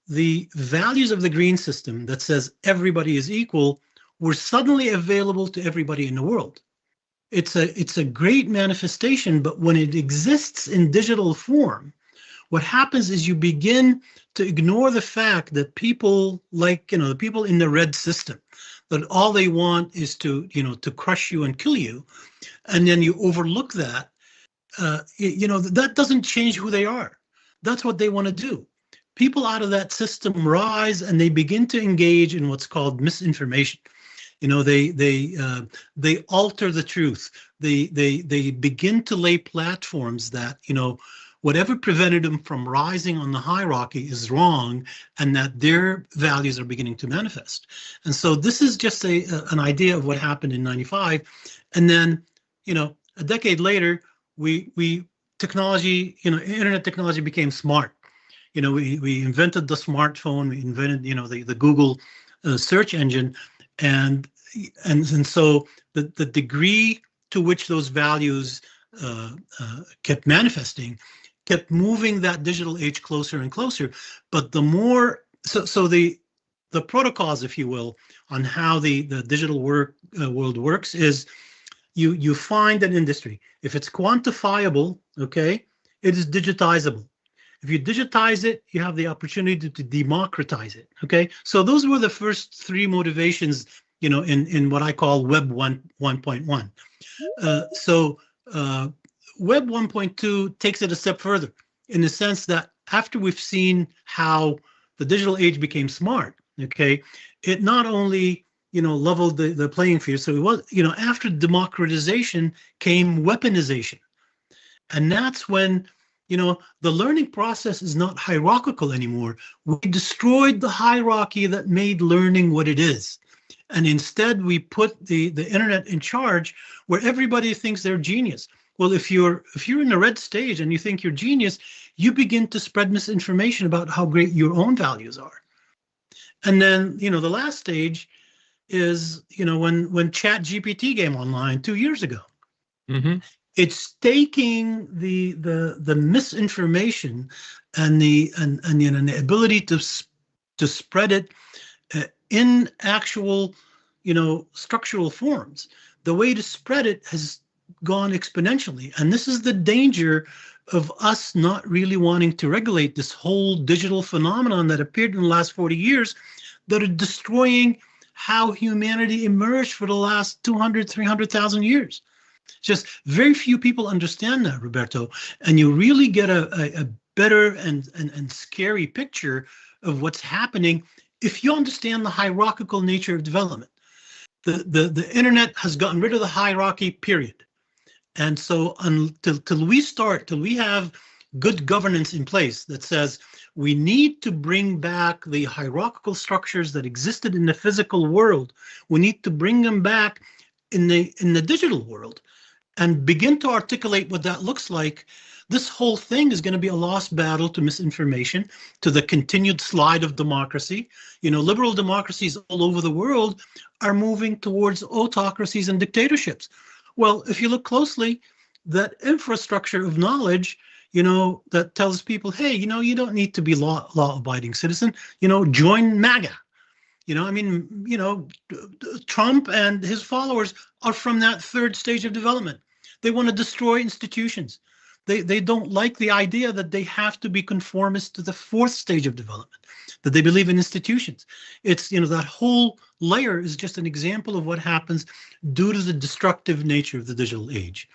the values of the green system that says everybody is equal were suddenly available to everybody in the world. It's a great manifestation, but when it exists in digital form, what happens is you begin to ignore the fact that people, like the people in the red system, that all they want is to crush you and kill you, and then you overlook that. That doesn't change who they are. That's what they want to do. People out of that system rise and they begin to engage in what's called misinformation. They alter the truth. They begin to lay platforms that whatever prevented them from rising on the hierarchy is wrong, and that their values are beginning to manifest. And so this is just an idea of what happened in '95, and then a decade later, technology, internet technology became smart. We invented the smartphone, we invented the Google search engine, and so the degree to which those values kept manifesting kept moving that digital age closer and closer. But the more the protocols, if you will, on how the digital world works is you find an industry. If it's quantifiable, okay, it is digitizable. If you digitize it, you have the opportunity to democratize it. Okay, so those were the first three motivations, in what I call Web 1.1. Web 1.2 takes it a step further, in the sense that after we've seen how the digital age became smart, okay, it not only leveled the playing field. So it was, after democratization came weaponization, and that's when the learning process is not hierarchical anymore. We destroyed the hierarchy that made learning what it is. And instead we put the internet in charge, where everybody thinks they're genius. Well, if you're in the red stage and you think you're genius, you begin to spread misinformation about how great your own values are. And then, the last stage is, when ChatGPT came online 2 years ago. Mm-hmm. It's taking the misinformation and the ability to spread it in actual structural forms. The way to spread it has gone exponentially, and this is the danger of us not really wanting to regulate this whole digital phenomenon that appeared in the last 40 years, that are destroying how humanity emerged for the last 200,000-300,000 years. Just very few people understand that, Roberto, and you really get a better and scary picture of what's happening if you understand the hierarchical nature of development. The internet has gotten rid of the hierarchy, period. And so until we have good governance in place that says We need to bring back the hierarchical structures that existed in the physical world. We need to bring them back in the digital world and begin to articulate what that looks like. This whole thing is going to be a lost battle to misinformation, to the continued slide of democracy. You know, liberal democracies all over the world are moving towards autocracies and dictatorships. Well, if you look closely, that infrastructure of knowledge, you know, that tells people, hey, you know, you don't need to be law-abiding citizen, you know, join MAGA. You know, I mean, you know, Trump and his followers are from that third stage of development. They want to destroy institutions. They don't like the idea that they have to be conformist to the fourth stage of development, that they believe in institutions. It's, you know, that whole layer is just an example of what happens due to the destructive nature of the digital age.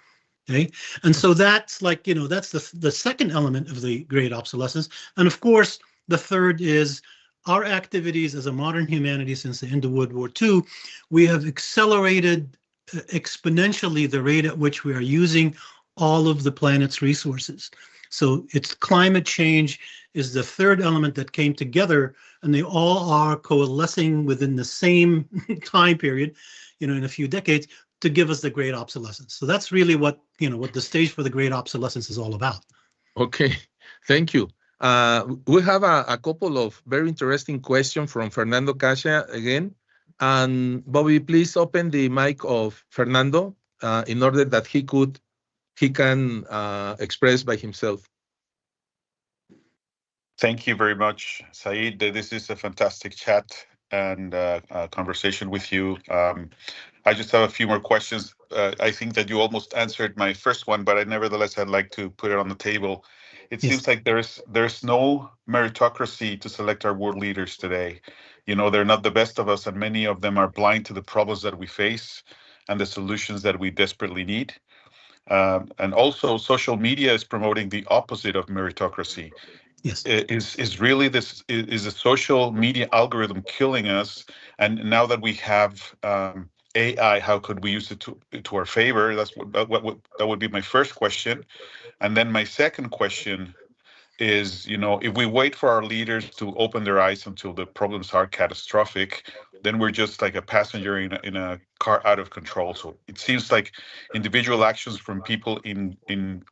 Okay, and so that's like, you know, that's the second element of the great obsolescence. And of course, the third is our activities as a modern humanity since the end of World War II. We have accelerated exponentially the rate at which we are using all of the planet's resources. So it's climate change is the third element that came together, and they all are coalescing within the same time period, you know, in a few decades, to give us the great obsolescence. So that's really what, you know, what the stage for the great obsolescence is all about. Okay, thank you. We have a couple of very interesting questions from Fernando Casia again. And Bobby, please open the mic of Fernando in order that he can express by himself. Thank you very much, Said. This is a fantastic chat and conversation with you. I just have a few more questions. I think that you almost answered my first one, but nevertheless, I'd like to put it on the table. It seems like there's no meritocracy to select our world leaders today. You know, they're not the best of us, and many of them are blind to the problems that we face and the solutions that we desperately need. And also, social media is promoting the opposite of meritocracy. Yes. Is really this is a social media algorithm killing us? And now that we have AI, how could we use it to our favor? That would be my first question. And then my second question is, you know, if we wait for our leaders to open their eyes until the problems are catastrophic, then we're just like a passenger in a car out of control. So it seems like individual actions from people in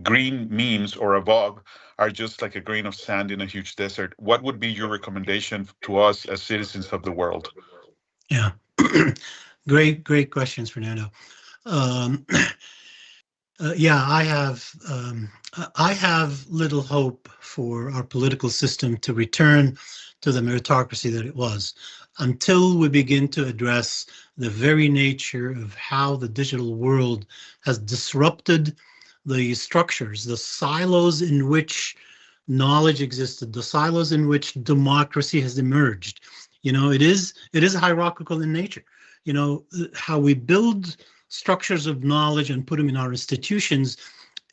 green memes or above are just like a grain of sand in a huge desert. What would be your recommendation to us as citizens of the world? Yeah, great questions, Fernando. Yeah, I have little hope for our political system to return to the meritocracy that it was until we begin to address the very nature of how the digital world has disrupted the structures, the silos in which knowledge existed, the silos in which democracy has emerged. You know, it is hierarchical in nature. You know, how we build structures of knowledge and put them in our institutions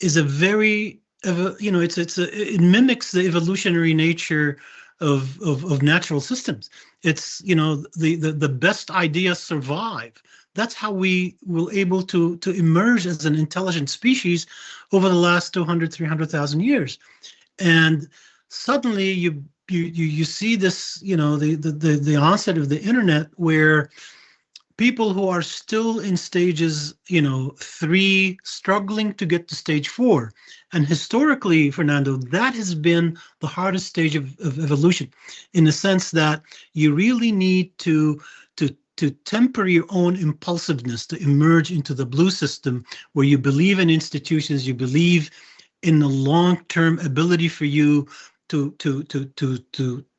is a very, you know, it mimics the evolutionary nature of natural systems. It's, you know, the best ideas survive. That's how we were able to emerge as an intelligent species over the last 200, 300,000 years. And suddenly you see this, you know, the onset of the internet, where people who are still in stages, you know, 3, struggling to get to stage 4. And historically, Fernando, that has been the hardest stage of evolution, in the sense that you really need to temper your own impulsiveness to emerge into the blue system, where you believe in institutions, you believe in the long-term ability for you to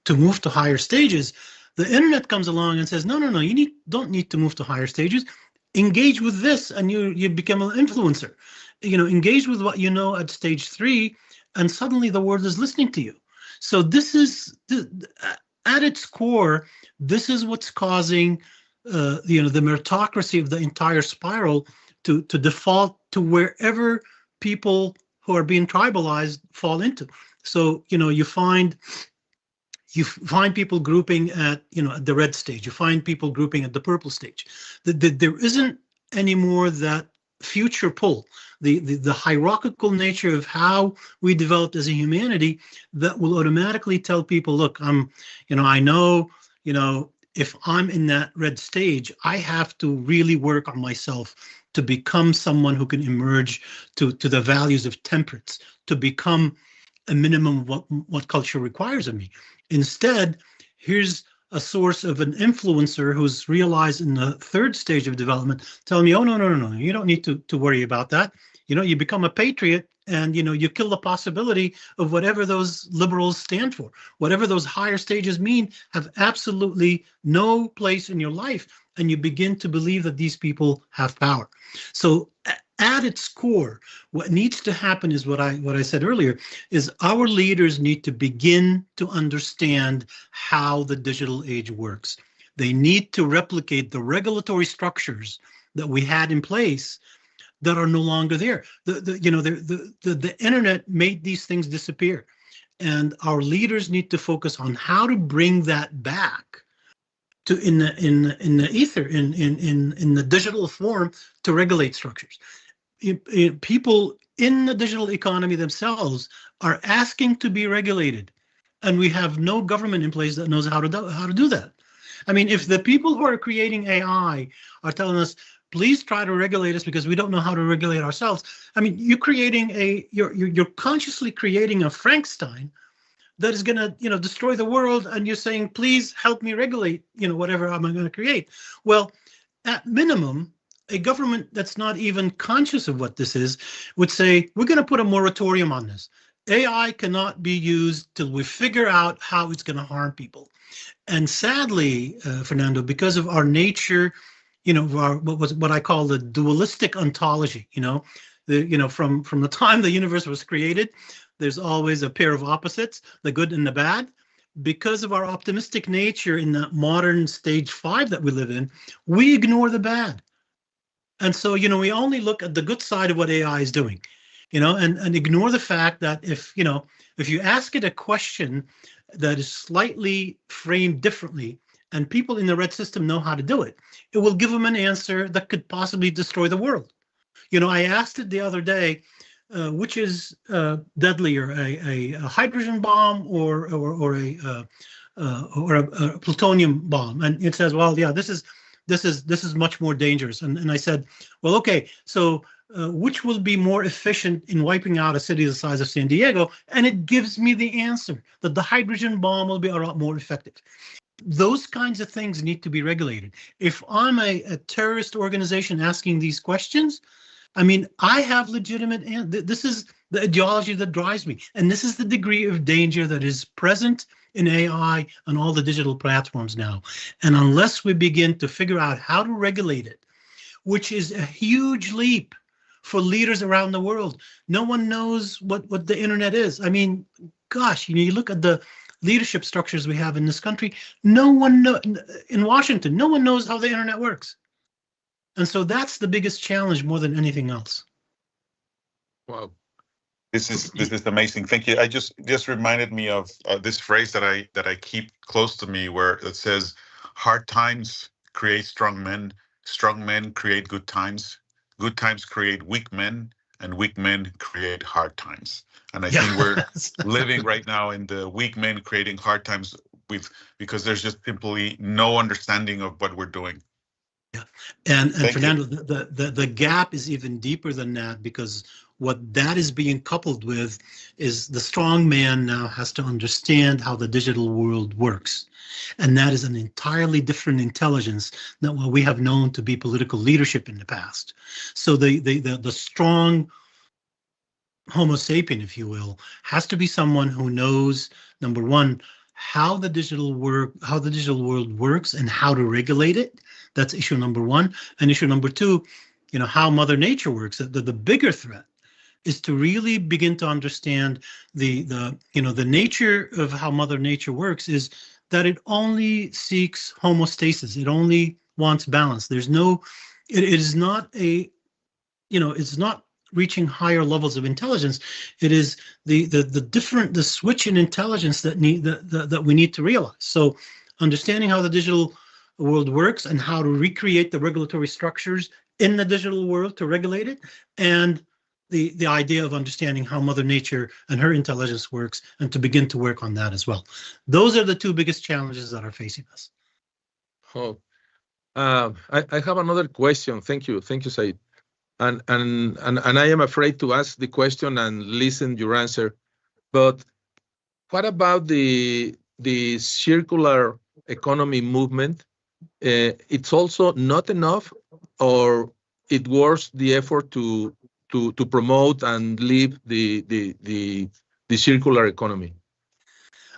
move to higher stages. The internet comes along and says, no, you don't need to move to higher stages. Engage with this, and you become an influencer. You know, engage with what you know at stage 3, and suddenly the world is listening to you. So this is, at its core, this is what's causing you know, the meritocracy of the entire spiral to default to wherever people who are being tribalized fall into. So, you know, you find people grouping at, you know, at the red stage. You find people grouping at the purple stage. There isn't anymore that future pull, the hierarchical nature of how we developed as a humanity that will automatically tell people, look, I know, if I'm in that red stage, I have to really work on myself to become someone who can emerge to the values of temperance, to become a minimum of what culture requires of me. Instead, here's a source of an influencer who's realized in the third stage of development, telling me, oh, no, you don't need to worry about that. You become a patriot and, you kill the possibility of whatever those liberals stand for. Whatever those higher stages mean have absolutely no place in your life. And you begin to believe that these people have power. So at its core, what needs to happen is what I said earlier, is our leaders need to begin to understand how the digital age works. They need to replicate the regulatory structures that we had in place that are no longer there. The internet made these things disappear, and our leaders need to focus on how to bring that back to in the ether, in the digital form, to regulate structures. People in the digital economy themselves are asking to be regulated, and we have no government in place that knows how to do that. I mean, if the people who are creating AI are telling us, please try to regulate us because we don't know how to regulate ourselves. I mean, you're consciously creating a Frankenstein that is going to, destroy the world, and you're saying, please help me regulate, whatever I'm going to create. Well, at minimum, a government that's not even conscious of what this is would say, we're going to put a moratorium on this. AI cannot be used till we figure out how it's going to harm people. And sadly, Fernando, because of our nature, what I call the dualistic ontology, from the time the universe was created, there's always a pair of opposites, the good and the bad. Because of our optimistic nature in that modern stage 5 that we live in, we ignore the bad. And so, we only look at the good side of what AI is doing, and ignore the fact that if you ask it a question that is slightly framed differently, and people in the red system know how to do it, it will give them an answer that could possibly destroy the world. I asked it the other day, which is deadlier, a hydrogen bomb or a plutonium bomb? And it says, well, yeah, this is much more dangerous. And I said, well, okay, so which will be more efficient in wiping out a city the size of San Diego? And it gives me the answer that the hydrogen bomb will be a lot more effective. Those kinds of things need to be regulated. If I'm a terrorist organization asking these questions, I mean, I have legitimate, this is the ideology that drives me. And this is the degree of danger that is present in AI and all the digital platforms now. And unless we begin to figure out how to regulate it, which is a huge leap for leaders around the world. No one knows what the internet is. I mean, gosh, you look at the leadership structures we have in this country, in Washington, no one knows how the internet works. And so that's the biggest challenge more than anything else. Wow. This is amazing. Thank you. I just reminded me of this phrase that I keep close to me, where it says, hard times create strong men create good times create weak men, and weak men create hard times. And I think we're living right now in the weak men creating hard times because there's just simply no understanding of what we're doing. Yeah, and Fernando, the gap is even deeper than that, because what that is being coupled with is the strong man now has to understand how the digital world works. And that is an entirely different intelligence than what we have known to be political leadership in the past. So the strong Homo sapien, if you will, has to be someone who knows, number one, how the digital world works and how to regulate it. That's issue number one. And issue number two, how Mother Nature works. The bigger threat is to really begin to understand the nature of how Mother Nature works is that it only seeks homeostasis. It only wants balance. There's no, it is not it's not reaching higher levels of intelligence. It is the switch in intelligence that we need to realize. So understanding how the digital world works and how to recreate the regulatory structures in the digital world to regulate it, and the idea of understanding how Mother Nature and her intelligence works, and to begin to work on that as well. Those are the two biggest challenges that are facing us. Oh, I have another question. Thank you, Said. And I am afraid to ask the question and listen your answer. But what about the circular economy movement? It's also not enough, or it worth the effort to promote and live the circular economy?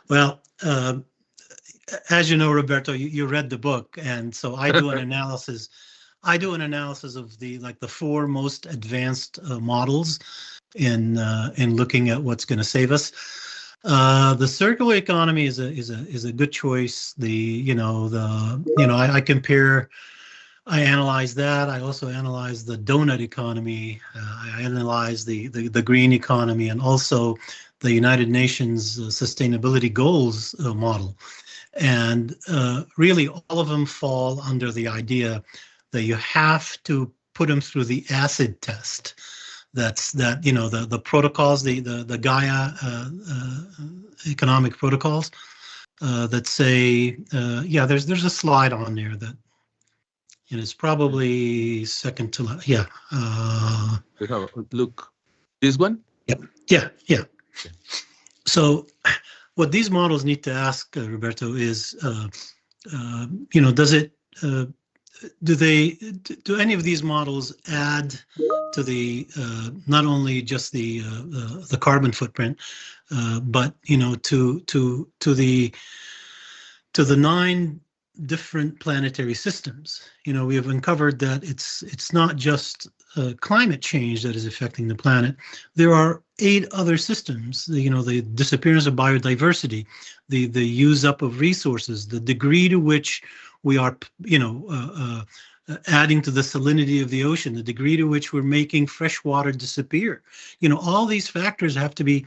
Well, as you know, Roberto, you read the book, and so I do an analysis. I do an analysis of the four most advanced models in looking at what's going to save us. The circular economy is a good choice. I analyze that. I also analyze the donut economy. I analyze the green economy, and also the United Nations Sustainability Goals model. And really, all of them fall under the idea that you have to put them through the acid test. The protocols, the Gaia economic protocols that say, there's a slide on there that. And it's probably second to last. Yeah. Look, this one? Yeah. So what these models need to ask, Roberto, is, do any of these models add to the not only just the carbon footprint, but to the 9 different planetary systems? We have uncovered that it's not just climate change that is affecting the planet. There are 8 other systems. The disappearance of biodiversity, the use up of resources, the degree to which we are, adding to the salinity of the ocean, the degree to which we're making fresh water disappear. All these factors have to be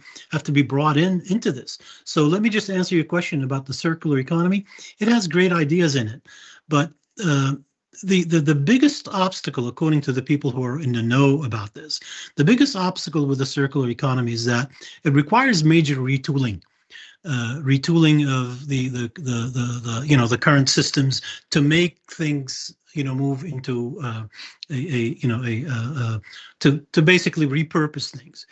brought into this. So let me just answer your question about the circular economy. It has great ideas in it, but the biggest obstacle, according to the people who are in the know about this, the biggest obstacle with the circular economy is that it requires major retooling. Retooling of the current systems to make things move into to basically repurpose things.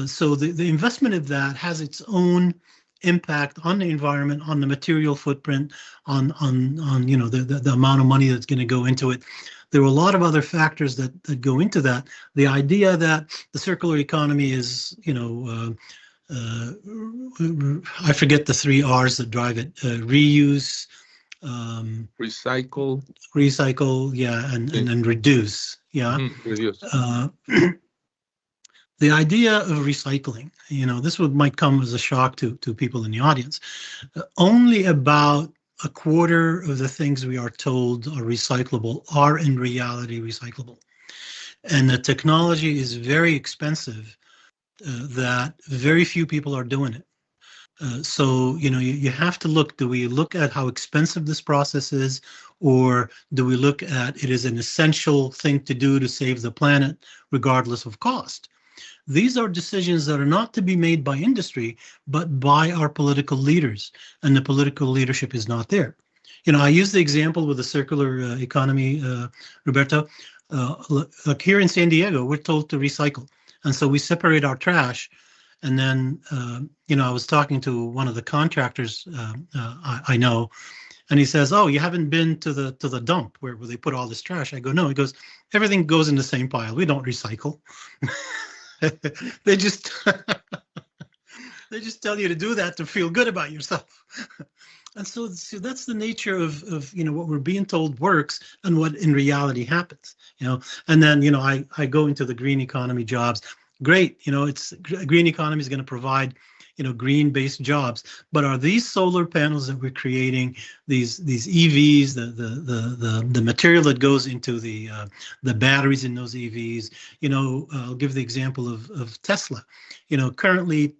So the investment of that has its own impact on the environment, on the material footprint, on the amount of money that's going to go into it. There are a lot of other factors that go into that. The idea that the circular economy is I forget the 3 R's that drive it: reuse, recycle, and reduce. Reduce. The idea of recycling, this might come as a shock to people in the audience. Only about a quarter of the things we are told are recyclable are in reality recyclable, and the technology is very expensive. That very few people are doing it. So, you have to look, do we look at how expensive this process is, or do we look at it as an essential thing to do to save the planet regardless of cost? These are decisions that are not to be made by industry, but by our political leaders, and the political leadership is not there. I use the example with the circular economy, Roberto. Look, here in San Diego, we're told to recycle. And so we separate our trash, and then, I was talking to one of the contractors I know, and he says, "Oh, you haven't been to the dump where they put all this trash?" I go, "No." He goes, "Everything goes in the same pile. We don't recycle." They just tell you to do that to feel good about yourself. And so that's the nature of what we're being told works and what in reality happens. And then I go into the green economy jobs. Great, it's green economy is going to provide green-based jobs. But are these solar panels that we're creating, these EVs, the material that goes into the batteries in those EVs? I'll give the example of Tesla. Currently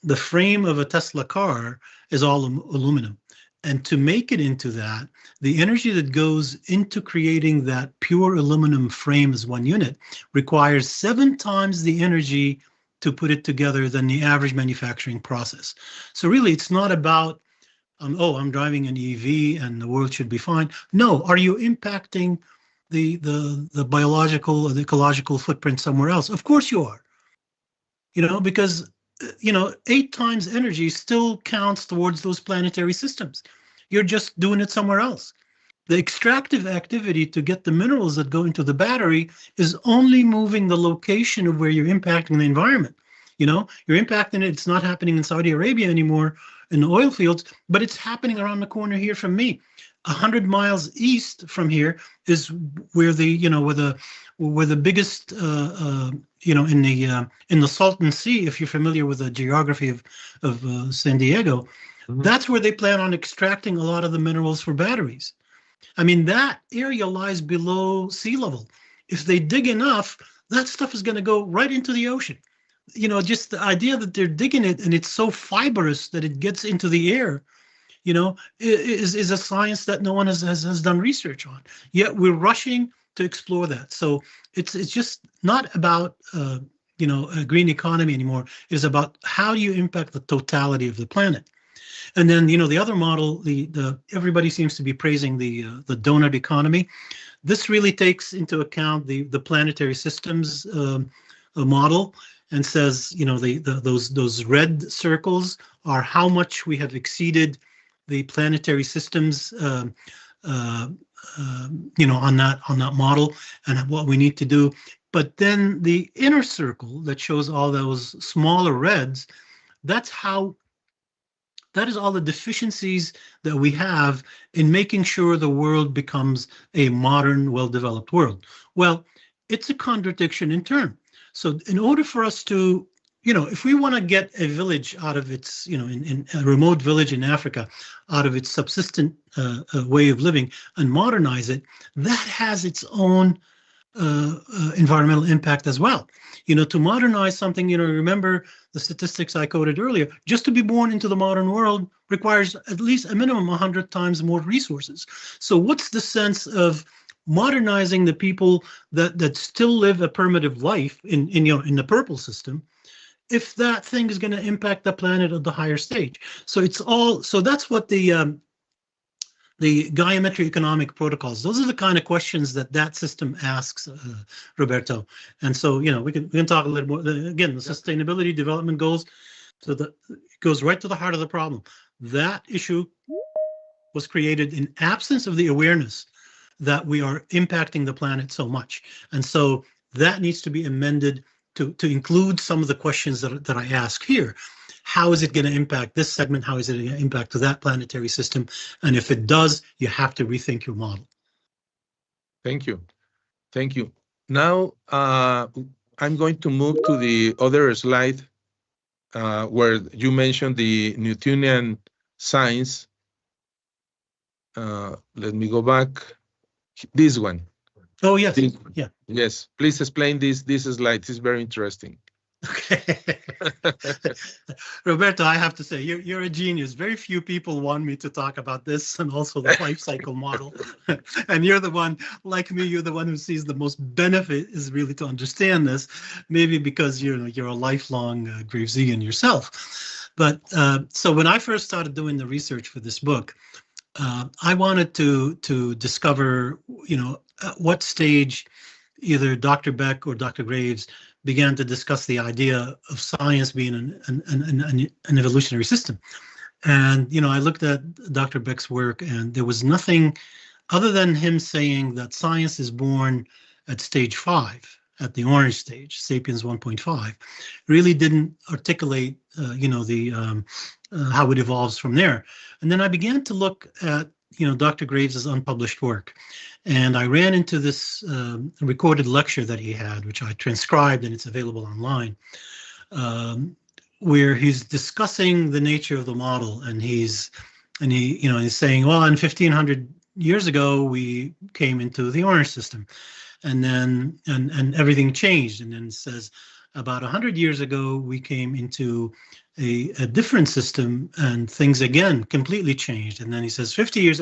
the frame of a Tesla car is all aluminum. And to make it into that, the energy that goes into creating that pure aluminum frame as one unit requires 7 times the energy to put it together than the average manufacturing process. So really, it's not about, oh, I'm driving an EV and the world should be fine. No, are you impacting the biological or the ecological footprint somewhere else? Of course you are. Because 8 times energy still counts towards those planetary systems. You're just doing it somewhere else. The extractive activity to get the minerals that go into the battery is only moving the location of where you're impacting the environment. You're impacting it. It's not happening in Saudi Arabia anymore in the oil fields, but it's happening around the corner here from me. 100 miles east from here is where the biggest in the Salton Sea, if you're familiar with the geography of San Diego, that's where they plan on extracting a lot of the minerals for batteries. I mean, that area lies below sea level. If they dig enough, that stuff is going to go right into the ocean. Just the idea that they're digging it and it's so fibrous that it gets into the air, is a science that no one has done research on. Yet we're rushing to explore that. So it's just not about a green economy anymore. It's about how do you impact the totality of the planet. And then the other model, the everybody seems to be praising the donut economy. This really takes into account the planetary systems model and says those red circles are how much we have exceeded the planetary systems on that model and what we need to do. But then the inner circle that shows all those smaller reds, that is all the deficiencies that we have in making sure the world becomes a modern, well-developed world. Well, it's a contradiction in term. So in order for us to, if we want to get a village out of its, in a remote village in Africa, out of its subsistent way of living and modernize it, that has its own environmental impact as well. To modernize something, remember the statistics I quoted earlier, just to be born into the modern world requires at least a minimum 100 times more resources. So what's the sense of modernizing the people that still live a primitive life in the purple system, if that thing is going to impact the planet at the higher stage? So that's what the Gaiametry economic protocols, those are the kind of questions that system asks, Roberto. And so, we can talk a little more, again, the sustainability development goals. So it goes right to the heart of the problem. That issue was created in absence of the awareness that we are impacting the planet so much. And so that needs to be amended to include some of the questions that I ask here. How is it going to impact this segment? How is it going to impact to that planetary system? And if it does, you have to rethink your model. Thank you. Thank you. Now, I'm going to move to the other slide where you mentioned the Newtonian science. Let me go back. This one. Oh, yes. Yeah. Yes. Please explain this slide. It's very interesting. Okay. Roberto, I have to say, you're a genius. Very few people want me to talk about this and also the life cycle model. And you're the one, like me, you're the one who sees the most benefit is really to understand this, maybe because you're a lifelong Gravesean yourself. But so when I first started doing the research for this book, I wanted to discover, at what stage either Dr. Beck or Dr. Graves began to discuss the idea of science being an evolutionary system. And, I looked at Dr. Beck's work and there was nothing other than him saying that science is born at stage 5, at the orange stage, Sapiens 1.5, really didn't articulate, how it evolves from there. And then I began to look at, Dr. Graves' unpublished work. And I ran into this recorded lecture that he had, which I transcribed and it's available online, where he's discussing the nature of the model. And he's saying, well, in 1500 years ago, we came into the orange system and then, and everything changed. And then it says about 100 years ago, we came into a different system, and things again completely changed. And then he says 50 years.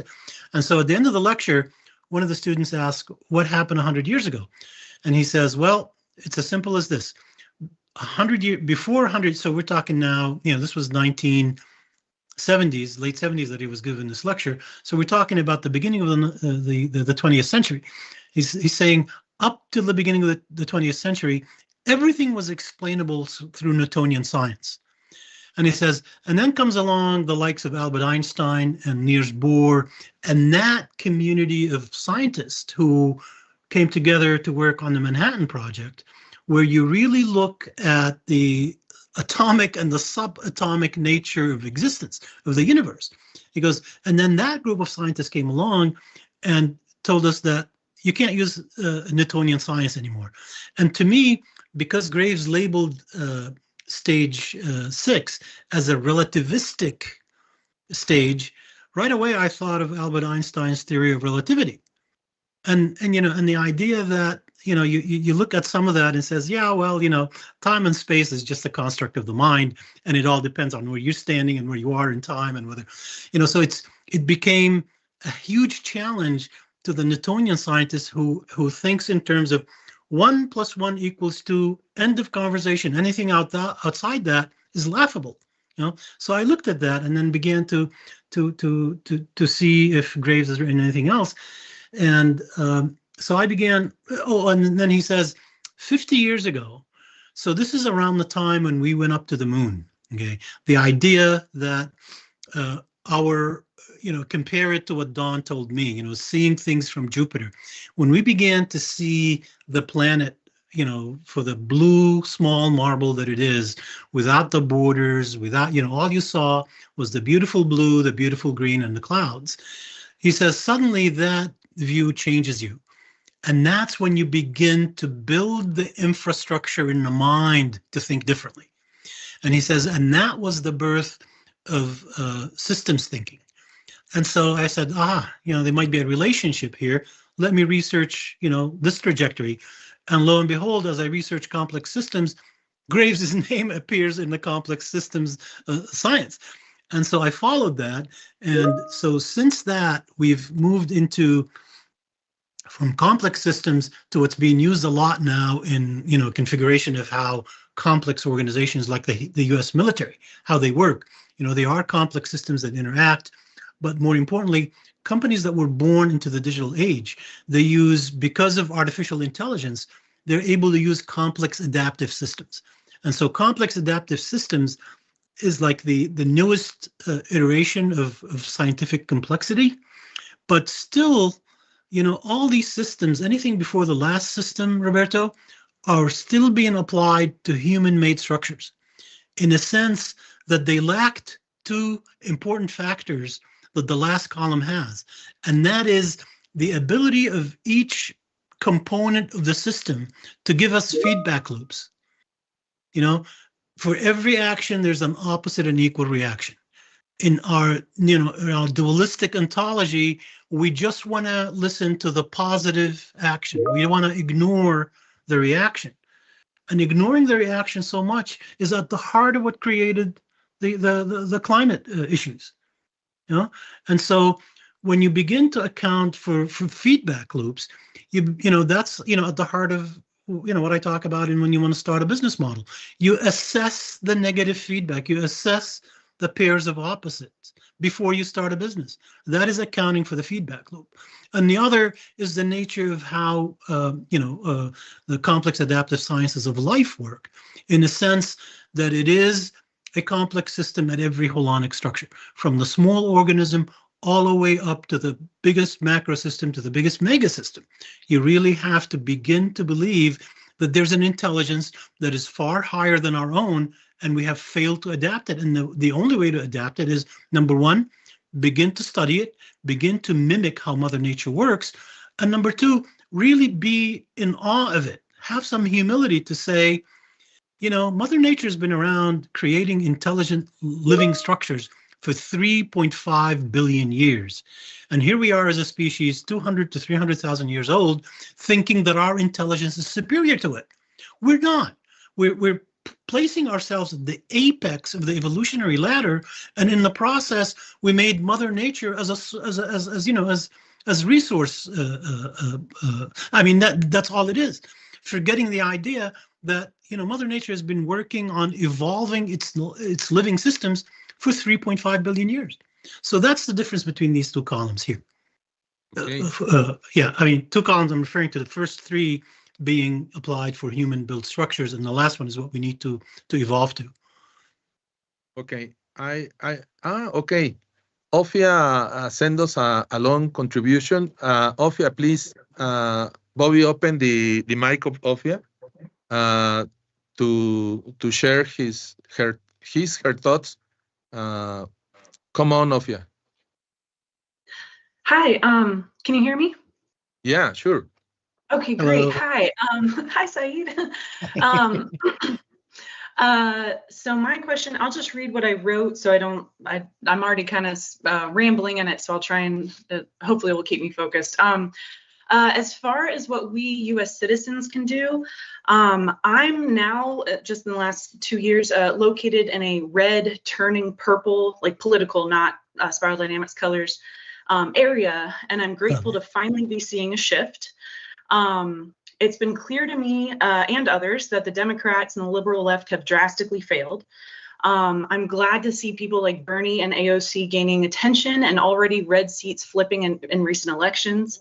And so at the end of the lecture, one of the students asked, what happened 100 years ago? And he says, well, it's as simple as this. 100 years before 100, so we're talking now, this was 1970s, late 70s that he was given this lecture. So we're talking about the beginning of the 20th century. He's saying up to the beginning of the 20th century, everything was explainable through Newtonian science. And he says, and then comes along the likes of Albert Einstein and Niels Bohr, and that community of scientists who came together to work on the Manhattan Project, where you really look at the atomic and the subatomic nature of existence, of the universe. He goes, and then that group of scientists came along and told us that you can't use Newtonian science anymore. And to me, because Graves labeled stage 6 as a relativistic stage, right away I thought of Albert Einstein's theory of relativity. And the idea that, you look at some of that and says, yeah, well, time and space is just a construct of the mind, and it all depends on where you're standing and where you are in time, and whether, so it became a huge challenge to the Newtonian scientist who thinks in terms of 1 + 1 = 2, end of conversation. Anything outside that is laughable. So I looked at that and then began to see if Graves has written anything else. And so I began, and then he says, 50 years ago, so this is around the time when we went up to the moon, okay? The idea that compare it to what Don told me, seeing things from Jupiter. When we began to see the planet, for the blue small marble that it is, without the borders, without, all you saw was the beautiful blue, the beautiful green, and the clouds. He says, suddenly that view changes you. And that's when you begin to build the infrastructure in the mind to think differently. And he says, and that was the birth of systems thinking. And so I said, there might be a relationship here. Let me research, this trajectory. And lo and behold, as I research complex systems, Graves' name appears in the complex systems science. And so I followed that. And so since that, we've moved from complex systems to what's being used a lot now in, configuration of how complex organizations like the US military, how they work. They are complex systems that interact. But more importantly, companies that were born into the digital age, they use, because of artificial intelligence, they're able to use complex adaptive systems. And so complex adaptive systems is like the newest iteration of scientific complexity. But still, all these systems, anything before the last system, Roberto, are still being applied to human-made structures in a sense that they lacked two important factors that the last column has, and that is the ability of each component of the system to give us feedback loops. For every action, there's an opposite and equal reaction. In our, in our dualistic ontology, we just want to listen to the positive action. We want to ignore the reaction. And ignoring the reaction so much is at the heart of what created the climate issues. And so when you begin to account for feedback loops, that's at the heart of what I talk about in when you want to start a business model. You assess the negative feedback, you assess the pairs of opposites before you start a business. That is accounting for the feedback loop. And the other is the nature of how the complex adaptive sciences of life work, in a sense that it is a complex system at every holonic structure, from the small organism all the way up to the biggest macro system to the biggest mega system. You really have to begin to believe that there's an intelligence that is far higher than our own, and we have failed to adapt it. And the only way to adapt it is, number one, begin to study it, begin to mimic how Mother Nature works, and number two, really be in awe of it. Have some humility to say, Mother Nature has been around creating intelligent living structures for 3.5 billion years. And here we are as a species, 200 to 300,000 years old, thinking that our intelligence is superior to it. We're not. We're placing ourselves at the apex of the evolutionary ladder, and in the process, we made Mother Nature as resource. I mean, that's all it is. Forgetting the idea that Mother Nature has been working on evolving its living systems for 3.5 billion years. So that's the difference between these two columns here. Okay. Yeah, I mean, two columns. I'm referring to the first three being applied for human-built structures, and the last one is what we need to evolve to. Okay. Okay. Ofia send us a long contribution. Ofia, please, Bobby, open the mic of Ofia to share her thoughts. Come on, Ofia. Hi, can you hear me? Yeah, sure. Okay, great. Hello. Hi, hi, Said. So my question, I'll just read what I wrote, so I'm already kind of rambling in it, so I'll try and hopefully it will keep me focused. As far as what we U.S. citizens can do, I'm now, just in the last 2 years, located in a red turning purple, like political, not spiral dynamics colors, area, and I'm grateful to finally be seeing a shift. It's been clear to me and others that the Democrats and the liberal left have drastically failed. I'm glad to see people like Bernie and AOC gaining attention and already red seats flipping in recent elections.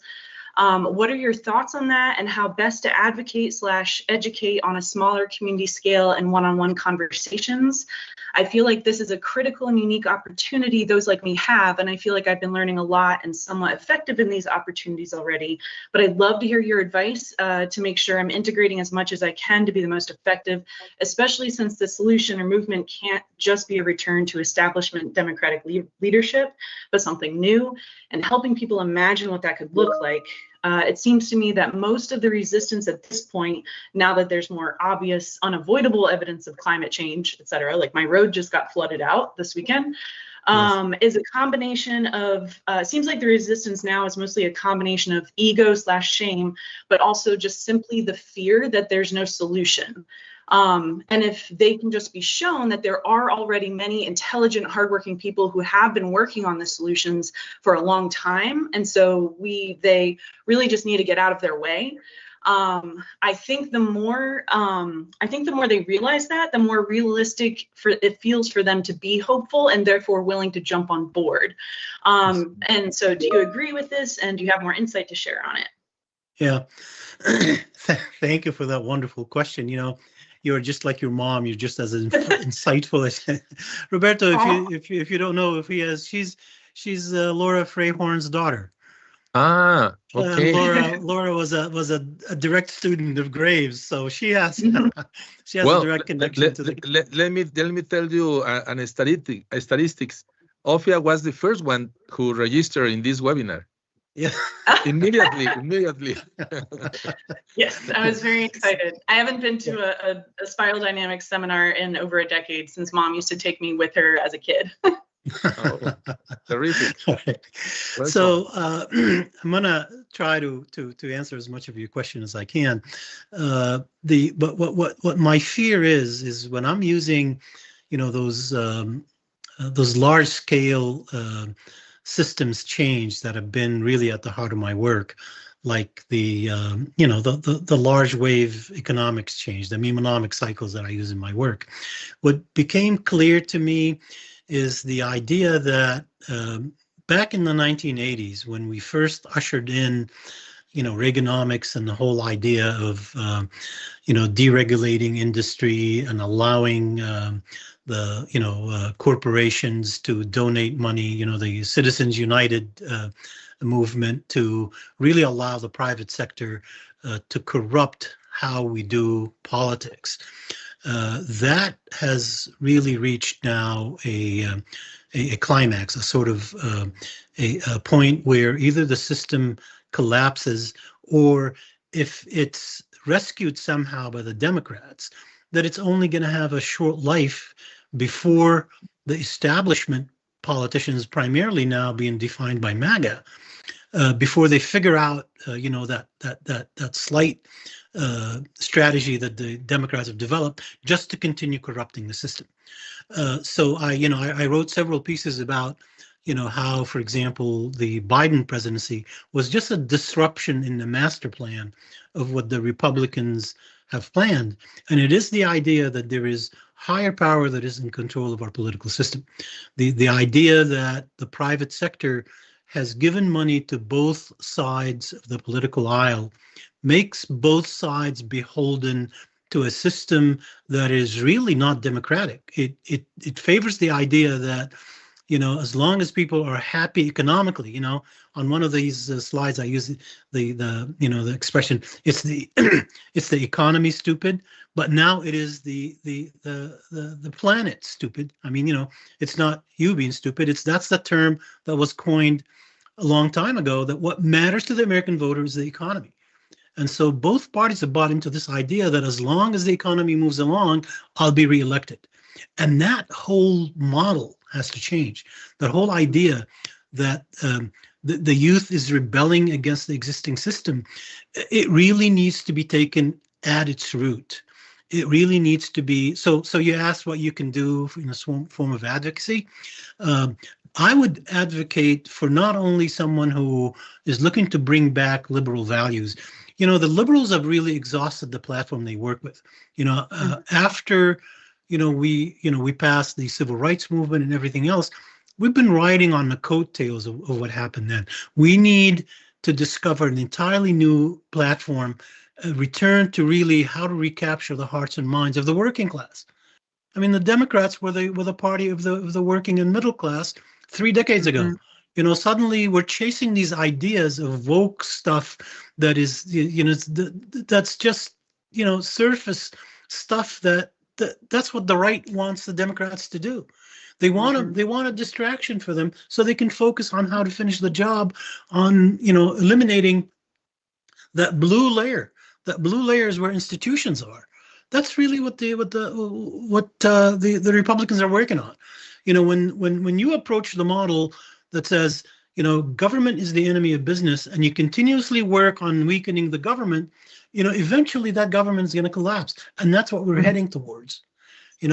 What are your thoughts on that, and how best to advocate/educate on a smaller community scale and one-on-one conversations? I feel like this is a critical and unique opportunity those like me have, and I feel like I've been learning a lot and somewhat effective in these opportunities already. But I'd love to hear your advice to make sure I'm integrating as much as I can to be the most effective, especially since the solution or movement can't just be a return to establishment democratic leadership, but something new, and helping people imagine what that could look like. It seems to me that most of the resistance at this point, now that there's more obvious, unavoidable evidence of climate change, et cetera, like my road just got flooded out this weekend, is a combination of, seems like the resistance now is mostly a combination of ego/shame, but also just simply the fear that there's no solution. And if they can just be shown that there are already many intelligent, hardworking people who have been working on the solutions for a long time, and so they really just need to get out of their way. I think the more they realize that, the more realistic it feels for them to be hopeful and therefore willing to jump on board. And so, do you agree with this? And do you have more insight to share on it? Yeah, thank you for that wonderful question. You're just like your mom. You're just as insightful as Roberto. If you don't know, she's Laura Freyhorn's daughter. Ah, okay. Laura was a direct student of Graves, so she has a direct connection to the. Let me tell you an statistics. Ofia was the first one who registered in this webinar. Yeah. Immediately. Yes, I was very excited. I haven't been to a spiral dynamics seminar in over a decade, since Mom used to take me with her as a kid. Oh, terrific. Right. So I'm gonna try to answer as much of your question as I can. But what my fear is when I'm using, those large scale systems change that have been really at the heart of my work, like the large wave economics change, the memenomic cycles that I use in my work. What became clear to me is the idea that back in the 1980s, when we first ushered in, Reaganomics and the whole idea of, deregulating industry and allowing the corporations to donate money, the Citizens United movement to really allow the private sector to corrupt how we do politics. That has really reached now a climax, a sort of a point where either the system collapses, or if it's rescued somehow by the Democrats, that it's only going to have a short life before the establishment politicians, primarily now being defined by MAGA, before they figure out, that slight strategy that the Democrats have developed just to continue corrupting the system. So I wrote several pieces about, how, for example, the Biden presidency was just a disruption in the master plan of what the Republicans have planned. And it is the idea that there is higher power that is in control of our political system. The idea that the private sector has given money to both sides of the political aisle makes both sides beholden to a system that is really not democratic. It favors the idea that, as long as people are happy economically, on one of these slides I use the expression, it's the it's the economy stupid, but now it is the planet stupid. I mean, it's not you being stupid. That's the term that was coined a long time ago, that what matters to the American voter is the economy. And so both parties have bought into this idea that as long as the economy moves along, I'll be reelected. And that whole model has to change. That whole idea that the youth is rebelling against the existing system, it really needs to be taken at its root. It really needs to be, so you asked what you can do in a form of advocacy. I would advocate for not only someone who is looking to bring back liberal values. The liberals have really exhausted the platform they work with. After we passed the civil rights movement and everything else, we've been riding on the coattails of what happened then. We need to discover an entirely new platform, return to really how to recapture the hearts and minds of the working class. I mean, the Democrats were the party of the working and middle class 3 decades ago. Suddenly we're chasing these ideas of woke stuff that is, that's just, surface stuff that's what the right wants the Democrats to do. They want a distraction for them so they can focus on how to finish the job on, eliminating that blue layer. That blue layer is where institutions are. That's really what the Republicans are working on. When you approach the model that says, government is the enemy of business, and you continuously work on weakening the government, eventually that government is going to collapse. And that's what we're heading towards.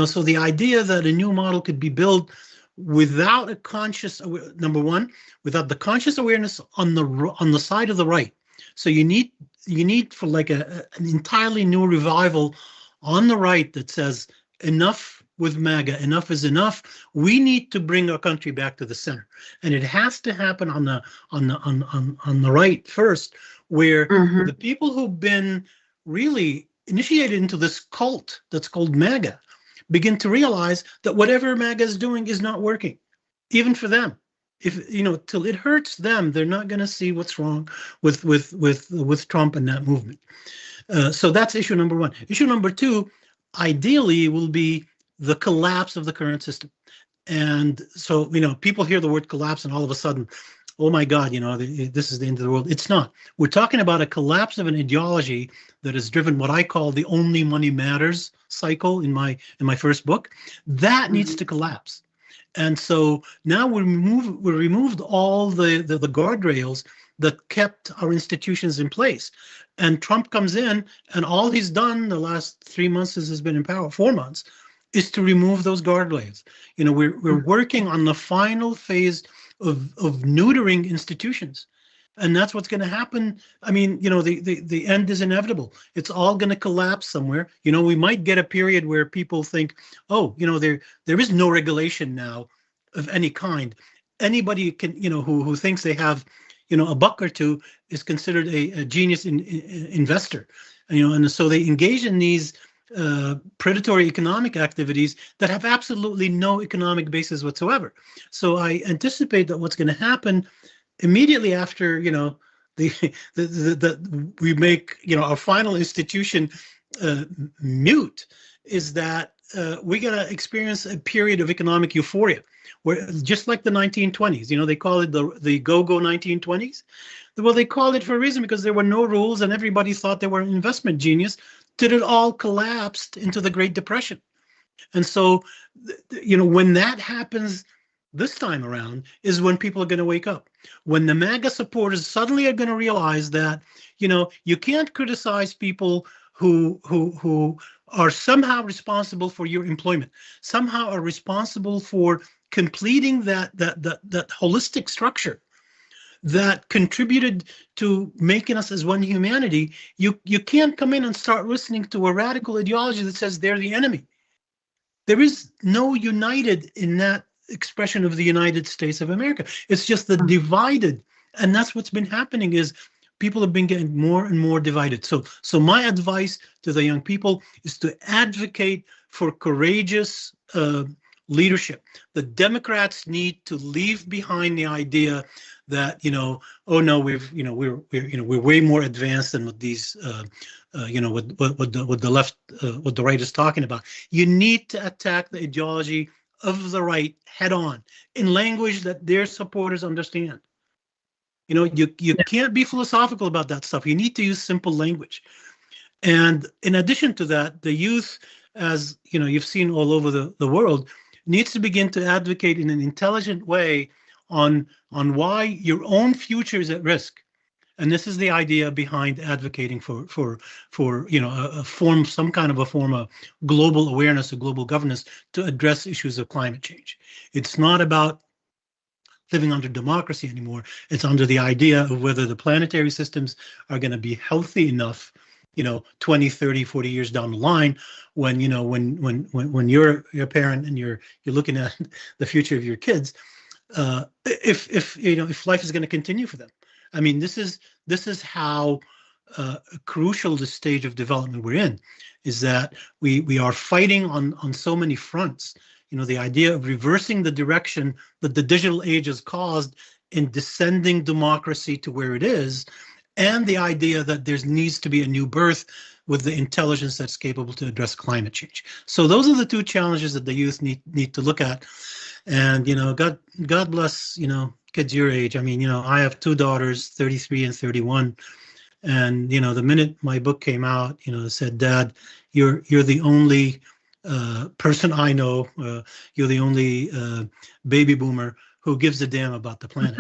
So the idea that a new model could be built without a conscious, number one, without the conscious awareness on the side of the right. So you need for like an entirely new revival on the right that says enough with MAGA, enough is enough. We need to bring our country back to the center, and it has to happen on the right first, where the people who've been really initiated into this cult that's called MAGA begin to realize that whatever MAGA is doing is not working, even for them. If till it hurts them, they're not going to see what's wrong with Trump and that movement. So that's issue number one. Issue number two, ideally, will be the collapse of the current system. And so, people hear the word collapse and all of a sudden, oh my God, this is the end of the world. It's not. We're talking about a collapse of an ideology that has driven what I call the only money matters cycle in my first book. That needs to collapse. And so now we removed all the guardrails that kept our institutions in place. And Trump comes in, and all he's done the last 3 months since he's been in power, 4 months, is to remove those guardrails. We're working on the final phase of neutering institutions. And that's what's going to happen. I mean, the end is inevitable. It's all going to collapse somewhere. We might get a period where people think, oh, there is no regulation now of any kind. Anybody can, who thinks they have, a buck or two is considered a genius investor. And so they engage in these predatory economic activities that have absolutely no economic basis whatsoever. So I anticipate that what's going to happen immediately after, we make, our final institution mute, is that we're going to experience a period of economic euphoria, where just like the 1920s, they call it the go-go 1920s. Well, they called it for a reason, because there were no rules and everybody thought they were an investment genius, till it all collapsed into the Great Depression. And so, when that happens, this time around is when people are going to wake up. When the MAGA supporters suddenly are going to realize that, you can't criticize people who are somehow responsible for your employment, somehow are responsible for completing that holistic structure that contributed to making us as one humanity. You can't come in and start listening to a radical ideology that says they're the enemy. There is no united in that expression of the United States of America. It's just the divided, and that's what's been happening is people have been getting more and more divided. So my advice to the young people is to advocate for courageous leadership. The Democrats need to leave behind the idea that oh no, we're way more advanced than what these what the left, what the right is talking about. You need to attack the ideology of the right head on in language that their supporters understand. You can't be philosophical about that stuff. You need to use simple language. And in addition to that, the youth, as you've seen all over the world, needs to begin to advocate in an intelligent way on why your own future is at risk. And this is the idea behind advocating for some kind of a form of global awareness or global governance to address issues of climate change. It's not about living under democracy anymore. It's under the idea of whether the planetary systems are going to be healthy enough, 20, 30, 40 years down the line, when you're a parent and you're looking at the future of your kids, if life is going to continue for them. I mean, this is how crucial the stage of development we're in, is that we are fighting on so many fronts. The idea of reversing the direction that the digital age has caused in descending democracy to where it is, and the idea that there needs to be a new birth with the intelligence that's capable to address climate change. So those are the two challenges that the youth need to look at. And God bless kids your age. I mean, I have two daughters, 33 and 31, and the minute my book came out, it said, "Dad, you're the only person I know, you're the only baby boomer who gives a damn about the planet."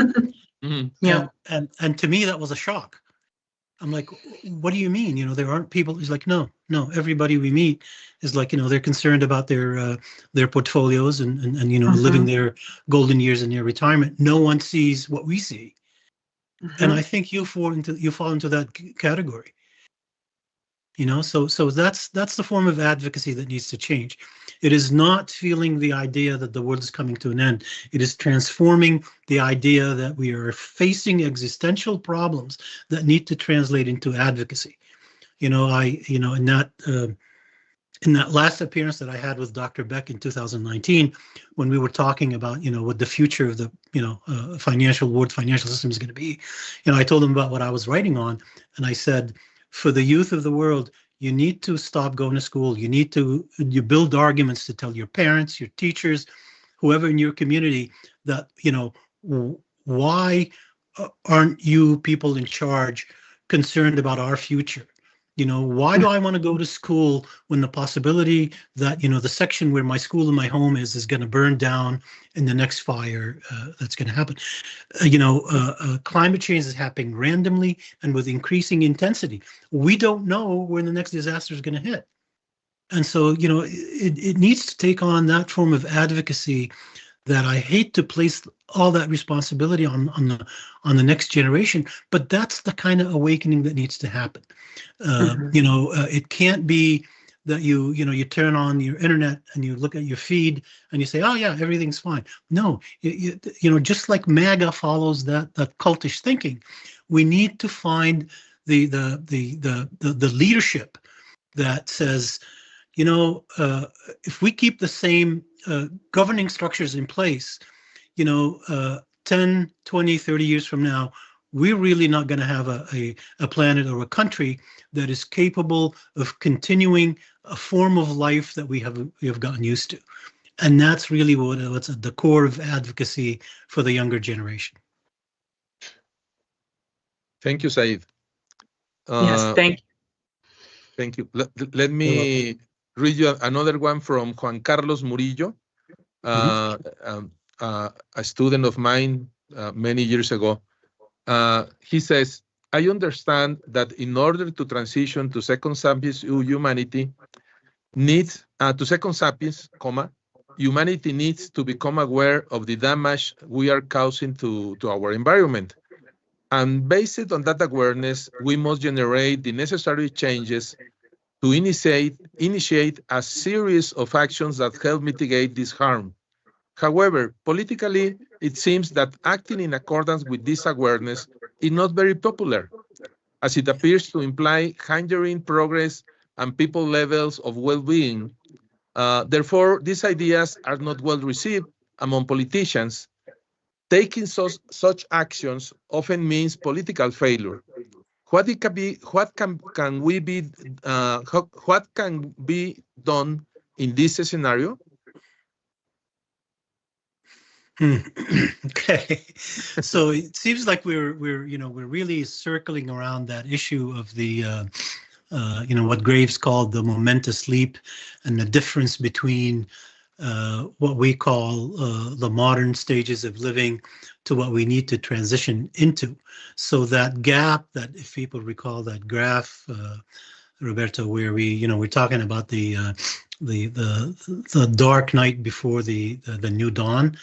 Mm-hmm. Yeah. And to me, that was a shock. I'm like, what do you mean? There aren't people. He's like, no, everybody we meet is like, they're concerned about their portfolios and living their golden years in their retirement. No one sees what we see. And I think you fall into that category. So that's the form of advocacy that needs to change. It is not feeling the idea that the world is coming to an end. It is transforming the idea that we are facing existential problems that need to translate into advocacy. In that last appearance that I had with Dr. Beck in 2019, when we were talking about, what the future of the, financial system is going to be, I told him about what I was writing on, and I said, for the youth of the world, you need to stop going to school. You build arguments to tell your parents, your teachers, whoever in your community that, why aren't you people in charge concerned about our future? Why do I want to go to school when the possibility that, the section where my school and my home is going to burn down in the next fire that's going to happen? Climate change is happening randomly and with increasing intensity. We don't know when the next disaster is going to hit. And so, it needs to take on that form of advocacy that I hate to place all that responsibility on the next generation, but that's the kind of awakening that needs to happen. It can't be that you turn on your internet and you look at your feed and you say, oh yeah, everything's fine. No, just like MAGA follows that cultish thinking, we need to find the leadership that says, if we keep the same governing structures in place, 10, 20, 30 years from now, we're really not going to have a planet or a country that is capable of continuing a form of life that we have gotten used to. And that's really what's at the core of advocacy for the younger generation. Thank you, Said. Yes, thank you. Thank you. Let me read you another one from Juan Carlos Murillo. a student of mine many years ago. He says, I understand that in order to transition to Second Sapiens humanity needs, to Second Sapiens, humanity needs to become aware of the damage we are causing to our environment. And based on that awareness, we must generate the necessary changes to initiate a series of actions that help mitigate this harm. However, politically, it seems that acting in accordance with this awareness is not very popular, as it appears to imply hindering progress and people levels of well-being. Therefore, these ideas are not well received among politicians. Taking such actions often means political failure. What can be done in this scenario? Okay, so it seems like we're really circling around that issue of the what Graves called the momentous leap, and the difference between what we call the modern stages of living to what we need to transition into. So that gap, that if people recall that graph, Roberto, where we're talking about the dark night before the new dawn,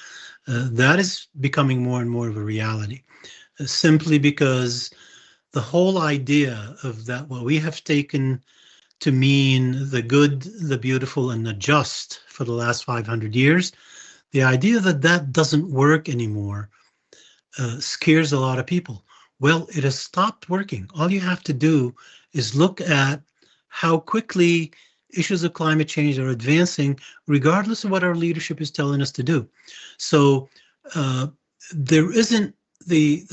that is becoming more and more of a reality, simply because the whole idea of that, what we have taken to mean the good, the beautiful, and the just for the last 500 years, the idea that that doesn't work anymore scares a lot of people. Well, it has stopped working. All you have to do is look at how quickly issues of climate change are advancing, regardless of what our leadership is telling us to do. So there isn't the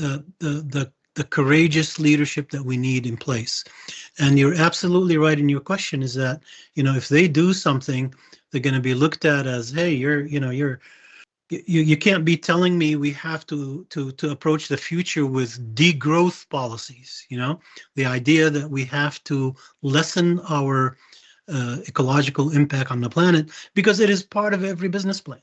courageous leadership that we need in place. And you're absolutely right in your question, is that, if they do something, they're going to be looked at as, hey, you can't be telling me we have to approach the future with degrowth policies. The idea that we have to lessen our ecological impact on the planet, because it is part of every business plan.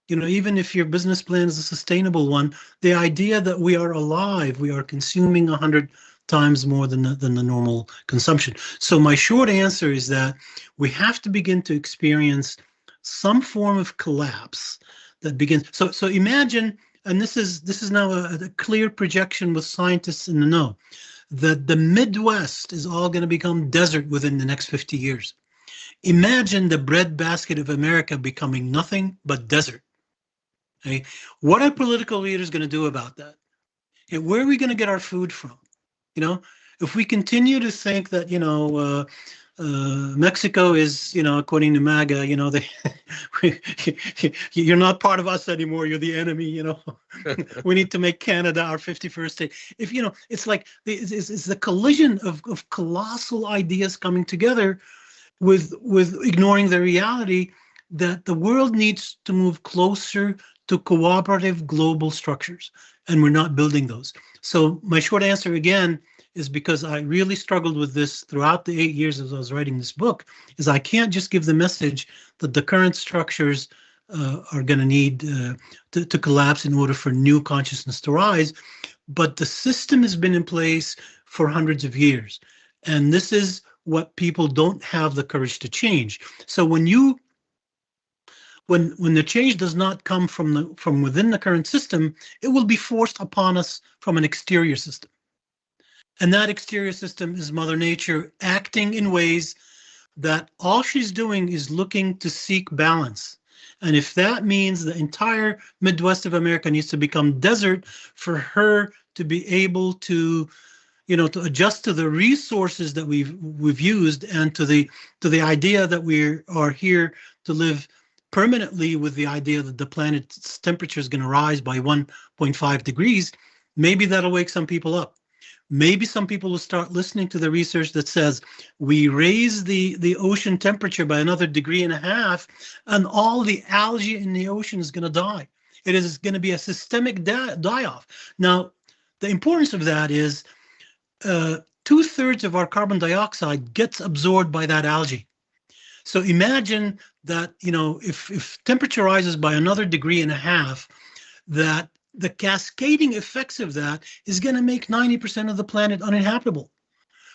Even if your business plan is a sustainable one, the idea that we are alive, we are consuming 100 times more than the normal consumption. So my short answer is that we have to begin to experience some form of collapse that begins. So imagine, and this is now a clear projection with scientists in the know, that the Midwest is all going to become desert within the next 50 years. Imagine the breadbasket of America becoming nothing but desert. Okay? What are political leaders going to do about that? Where are we going to get our food from? If we continue to think that, Mexico is, according to MAGA, you're not part of us anymore. You're the enemy. We need to make Canada our 51st state. If it's like it's the collision of colossal ideas coming together with ignoring the reality that the world needs to move closer to cooperative global structures, and we're not building those. So my short answer again is, because I really struggled with this throughout the 8 years as I was writing this book, is I can't just give the message that the current structures are going to need to collapse in order for new consciousness to rise, but the system has been in place for hundreds of years, and this is what people don't have the courage to change. So when the change does not come from within the current system, it will be forced upon us from an exterior system. And that exterior system is Mother Nature acting in ways that all she's doing is looking to seek balance. And if that means the entire Midwest of America needs to become desert for her to be able to, to adjust to the resources that we've used, and to the idea that we are here to live permanently with the idea that the planet's temperature is going to rise by 1.5 degrees, maybe that'll wake some people up. Maybe some people will start listening to the research that says we raise the ocean temperature by another 1.5 degrees, and all the algae in the ocean is going to die. It is going to be a systemic die-off. Now, the importance of that is 2/3 of our carbon dioxide gets absorbed by that algae. So imagine that, if temperature rises by another 1.5 degrees, that the cascading effects of that is going to make 90% of the planet uninhabitable.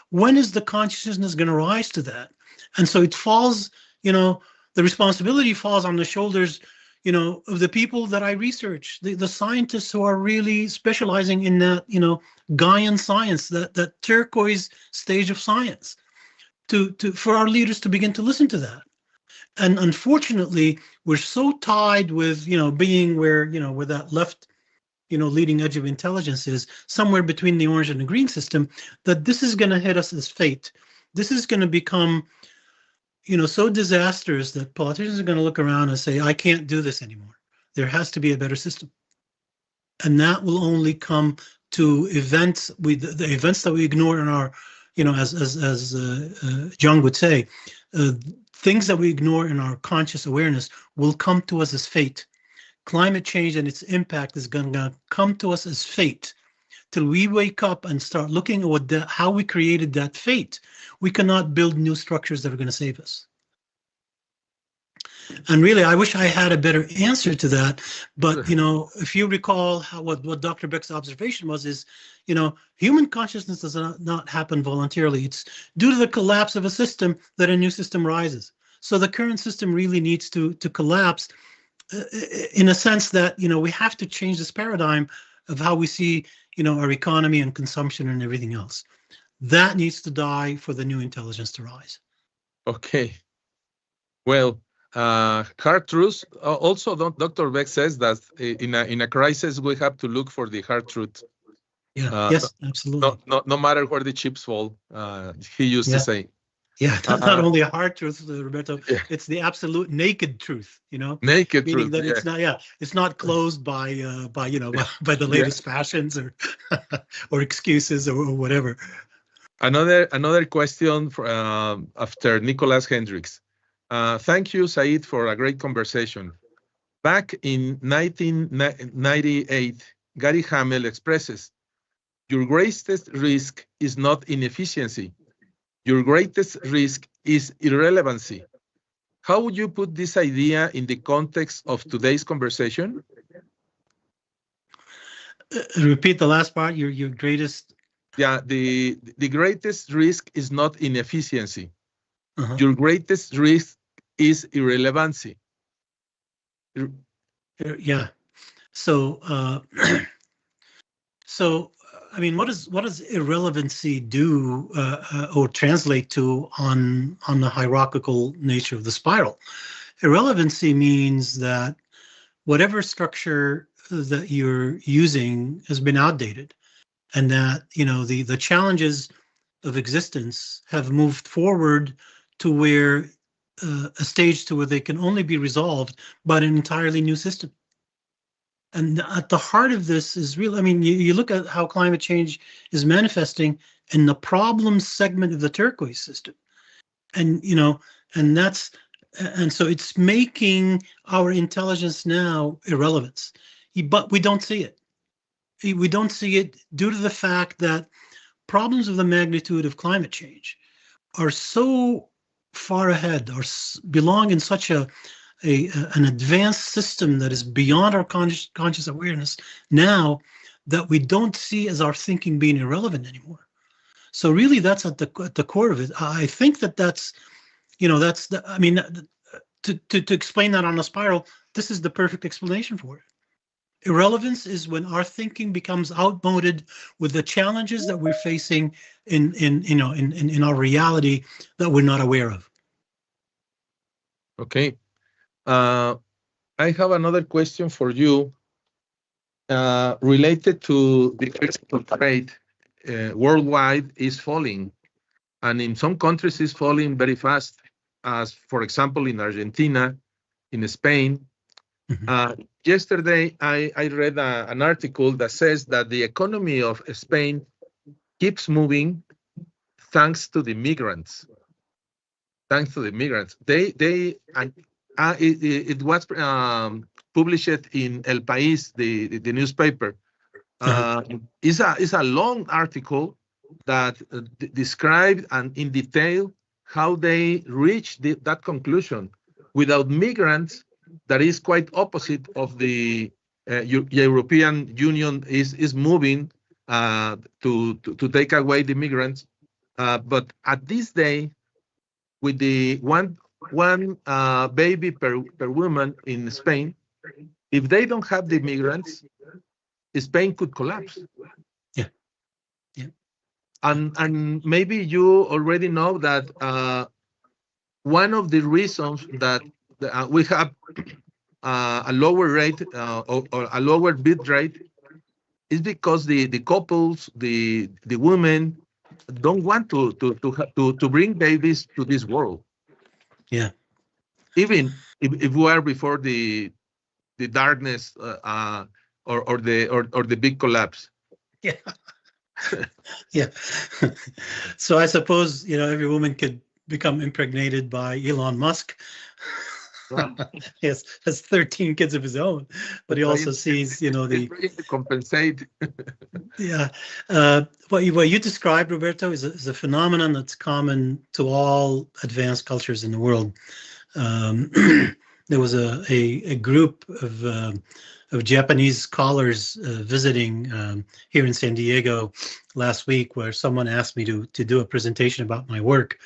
When is the consciousness going to rise to that? And so it falls, the responsibility falls on the shoulders, of the people that I research, the scientists who are really specializing in that, Gaian science, that turquoise stage of science, for our leaders to begin to listen to that. And unfortunately, we're so tied with, being where that left, leading edge of intelligence is, somewhere between the orange and the green system, that this is going to hit us as fate. This is going to become, so disastrous that politicians are going to look around and say, I can't do this anymore. There has to be a better system. And that will only come to events, the events that we ignore in our, as Jung would say, things that we ignore in our conscious awareness will come to us as fate. Climate change and its impact is going to come to us as fate. Till we wake up and start looking at how we created that fate, we cannot build new structures that are going to save us. And really, I wish I had a better answer to that. But, if you recall what Dr. Beck's observation is, human consciousness does not happen voluntarily. It's due to the collapse of a system that a new system rises. So the current system really needs to collapse in a sense that, we have to change this paradigm of how we see, our economy and consumption and everything else. That needs to die for the new intelligence to rise. Okay. Well, hard truths. Also, Dr. Beck says that in a crisis, we have to look for the hard truth. Yeah. Yes, absolutely. No matter where the chips fall, he used to say. Yeah, not only a hard truth, Roberto. Yeah. It's the absolute naked truth. Naked meaning truth. That it's not. Yeah, it's not closed by by the latest fashions or or excuses or whatever. Another question after Nicholas Hendricks. Thank you, Said, for a great conversation. Back in 1998, Gary Hamel expresses, your greatest risk is not inefficiency. Your greatest risk is irrelevancy. How would you put this idea in the context of today's conversation? Repeat the last part, your greatest... Yeah, the greatest risk is not inefficiency. Your greatest risk is irrelevancy. Yeah. So, I mean, what does irrelevancy do or translate to on the hierarchical nature of the spiral? Irrelevancy means that whatever structure that you're using has been outdated, and that the challenges of existence have moved forward to where a stage to where they can only be resolved by an entirely new system. And at the heart of this is real. I mean, you look at how climate change is manifesting in the problem segment of the turquoise system, and and so it's making our intelligence now irrelevant. But we don't see it. We don't see it due to the fact that problems of the magnitude of climate change are so far ahead, or belong in such an advanced system that is beyond our conscious awareness now, that we don't see as our thinking being irrelevant anymore. So really, that's at the core of it. I think that's to explain that on a spiral, this is the perfect explanation for it. Irrelevance is when our thinking becomes outmoded with the challenges that we're facing in our reality that we're not aware of. Okay. I have another question for you related to the physical trade worldwide is falling, and in some countries is falling very fast, as for example in Argentina, in Spain. Yesterday, I read an article that says that the economy of Spain keeps moving thanks to the migrants. Thanks to the migrants. It was published in El País, the newspaper. It's a long article that described and in detail how they reach that conclusion. Without migrants, that is quite opposite of the European Union is moving to take away the migrants. But at this day, with the one baby per woman in Spain, if they don't have the migrants, Spain could collapse. Yeah, yeah. And maybe you already know that one of the reasons that we have a lower rate or a lower bid rate is because the couples, the women don't want to bring babies to this world. Yeah. Even if we are before the darkness or the big collapse. Yeah. Yeah. So I suppose, every woman could become impregnated by Elon Musk. Wow. Yes, has 13 kids of his own, but he also sees, the to compensate. Yeah, what you described, Roberto, is a phenomenon that's common to all advanced cultures in the world. There was a group of Japanese scholars visiting here in San Diego last week, where someone asked me to do a presentation about my work.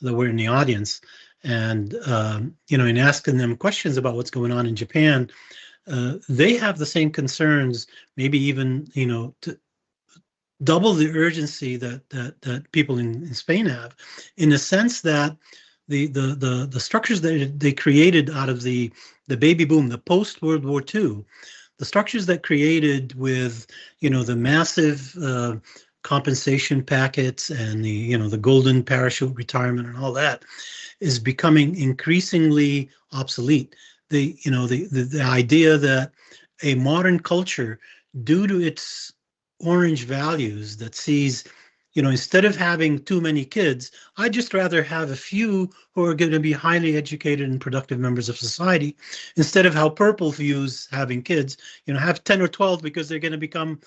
That were in the audience. And, in asking them questions about what's going on in Japan, they have the same concerns, maybe even, to double the urgency that people in Spain have, in the sense that the structures that they created out of the baby boom, the post-World War II, the structures that created with, the massive compensation packets and the golden parachute retirement and all that is becoming increasingly obsolete. The idea that a modern culture, due to its orange values that sees, instead of having too many kids, I'd just rather have a few who are going to be highly educated and productive members of society, instead of how purple views having kids, have 10 or 12 because they're going to become,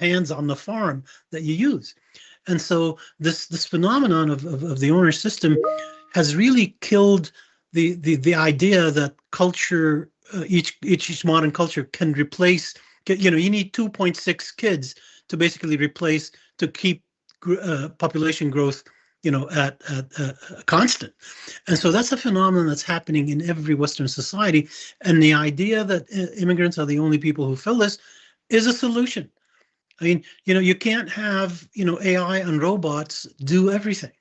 hands on the farm that you use. And so this phenomenon of the orange system has really killed the idea that culture, each modern culture can replace, you need 2.6 kids to basically replace, to keep population growth, at constant. And so that's a phenomenon that's happening in every Western society. And the idea that immigrants are the only people who fill this is a solution. I mean, you can't have, AI and robots do everything.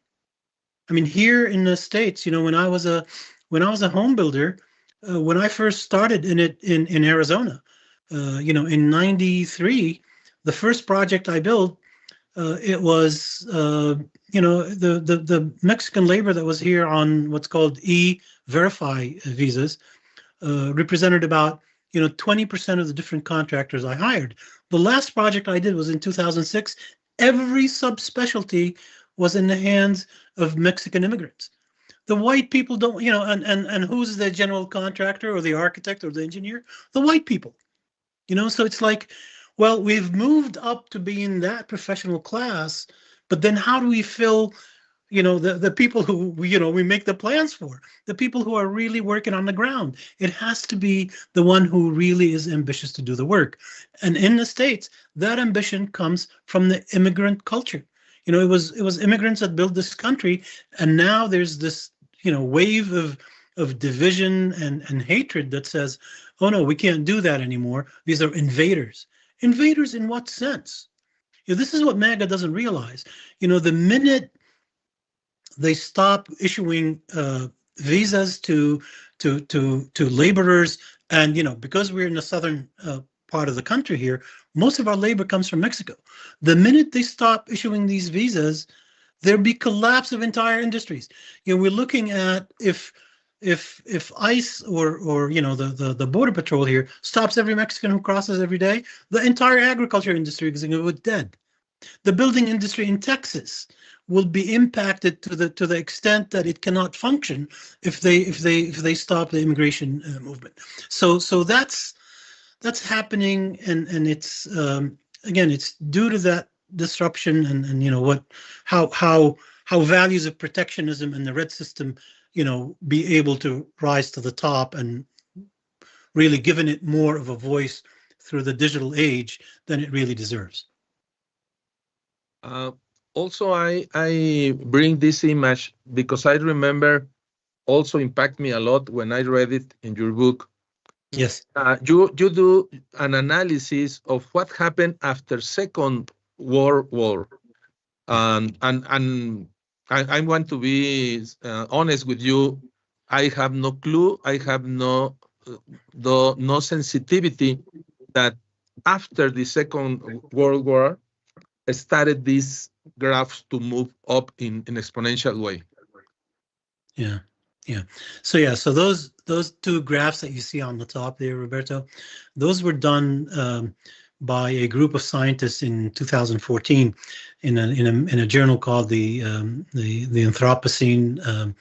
I mean, here in the States, when I was a home builder, when I first started in it in Arizona, in '93, the first project I built, it was, the Mexican labor that was here on what's called E-Verify visas represented about, 20% of the different contractors I hired. The last project I did was in 2006. Every subspecialty was in the hands of Mexican immigrants. The white people don't, and who's the general contractor or the architect or the engineer? The white people, so it's like, well, we've moved up to being that professional class, but then how do we fill, the people who, we make the plans for, the people who are really working on the ground? It has to be the one who really is ambitious to do the work. And in the States, that ambition comes from the immigrant culture. It was immigrants that built this country, and now there's this, wave of division and hatred that says, oh no, we can't do that anymore. These are invaders. Invaders in what sense? This is what MAGA doesn't realize. The minute they stop issuing visas to laborers, and because we're in the southern part of the country here, most of our labor comes from Mexico. The minute they stop issuing these visas, there'll be collapse of entire industries. We're looking at if ICE or the Border Patrol here stops every Mexican who crosses every day, the entire agriculture industry is going to go dead. The building industry in Texas will be impacted to the extent that it cannot function if they stop the immigration movement. So that's happening, and it's again, it's due to that disruption and how how values of protectionism in the red system, be able to rise to the top and really given it more of a voice through the digital age than it really deserves. Also, I bring this image because I remember also impact me a lot when I read it in your book. Yes. You do an analysis of what happened after Second World War, and I want to be honest with you. I have no clue. I have no sensitivity that after the Second World War started these graphs to move up in an exponential way. Yeah. So those two graphs that you see on the top there, Roberto, those were done by a group of scientists in 2014 in a journal called the Anthropocene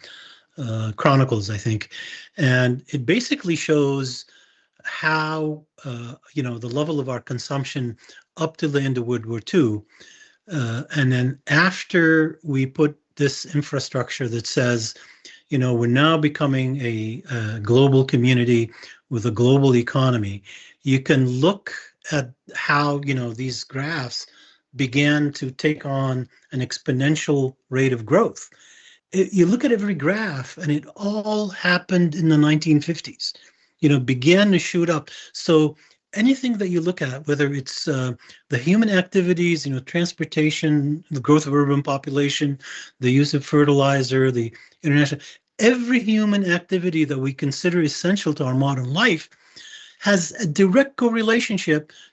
Chronicles, I think, and it basically shows how the level of our consumption up to the end of World War II, and then after we put this infrastructure that says, we're now becoming a global community with a global economy. You can look at how, these graphs began to take on an exponential rate of growth. You look at every graph and it all happened in the 1950s, began to shoot up. So anything that you look at, whether it's the human activities, transportation, the growth of urban population, the use of fertilizer, the international, every human activity that we consider essential to our modern life has a direct correlation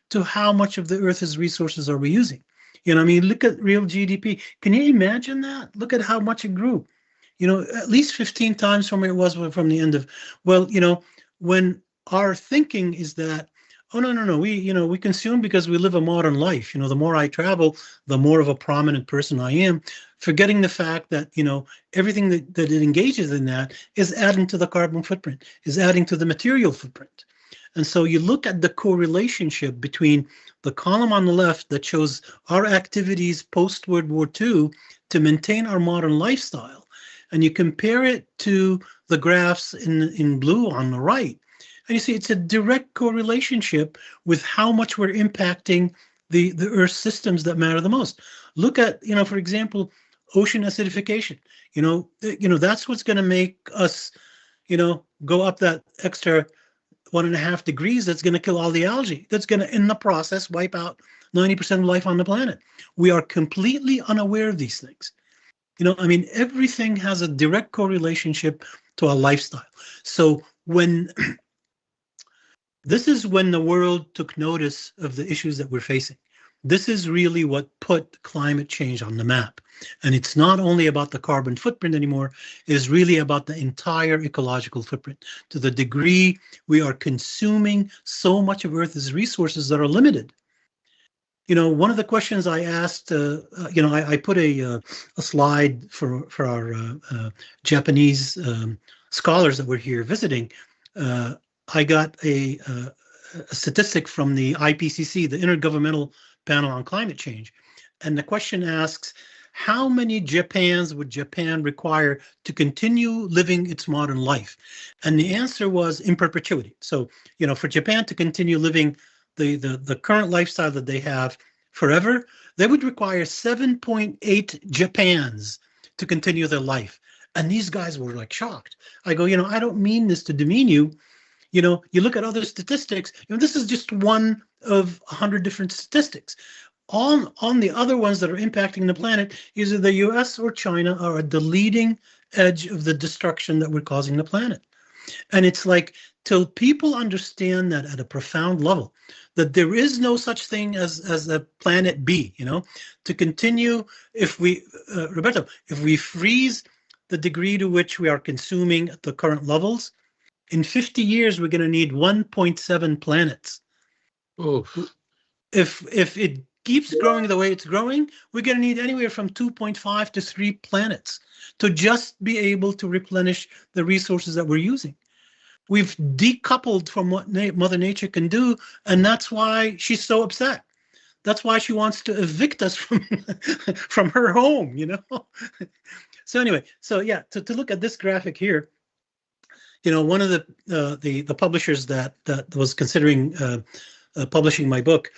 to how much of the Earth's resources are we using. Look at real GDP. Can you imagine that? Look at how much it grew. At least 15 times from where it was from the end of, when our thinking is that, oh, no, we consume because we live a modern life. The more I travel, the more of a prominent person I am, forgetting the fact that, everything that it engages in that is adding to the carbon footprint, is adding to the material footprint. And so you look at the correlation between the column on the left that shows our activities post-World War II to maintain our modern lifestyle, and you compare it to the graphs in blue on the right, and you see it's a direct correlation with how much we're impacting the Earth systems that matter the most. Look at, for example, ocean acidification. That's what's going to make us, go up that extra 1.5 degrees. That's going to kill all the algae. That's going to, in the process, wipe out 90% of life on the planet. We are completely unaware of these things. Everything has a direct correlation to our lifestyle. So this is when the world took notice of the issues that we're facing. This is really what put climate change on the map. And it's not only about the carbon footprint anymore, it's really about the entire ecological footprint. To the degree we are consuming so much of Earth's resources that are limited. One of the questions I asked, I put a slide for our Japanese scholars that were here visiting. I got a statistic from the IPCC, the Intergovernmental Panel on Climate Change. And the question asks, how many Japans would Japan require to continue living its modern life? And the answer was in perpetuity. So, for Japan to continue living the current lifestyle that they have forever, they would require 7.8 Japans to continue their life. And these guys were like shocked. I go, I don't mean this to demean you. You look at other statistics, this is just one of 100 different statistics. On the other ones that are impacting the planet, either the US or China are at the leading edge of the destruction that we're causing the planet. And it's like, till people understand that at a profound level, that there is no such thing as a planet B, to continue, if we, Roberto, if we freeze the degree to which we are consuming at the current levels, in 50 years, we're going to need 1.7 planets. Oof. If it keeps growing the way it's growing, we're going to need anywhere from 2.5 to 3 planets to just be able to replenish the resources that we're using. We've decoupled from what Mother Nature can do, and that's why she's so upset. That's why she wants to evict us from from her home, you know. So anyway, so yeah, to look at this graphic here, you know, one of the publishers that was considering publishing my book,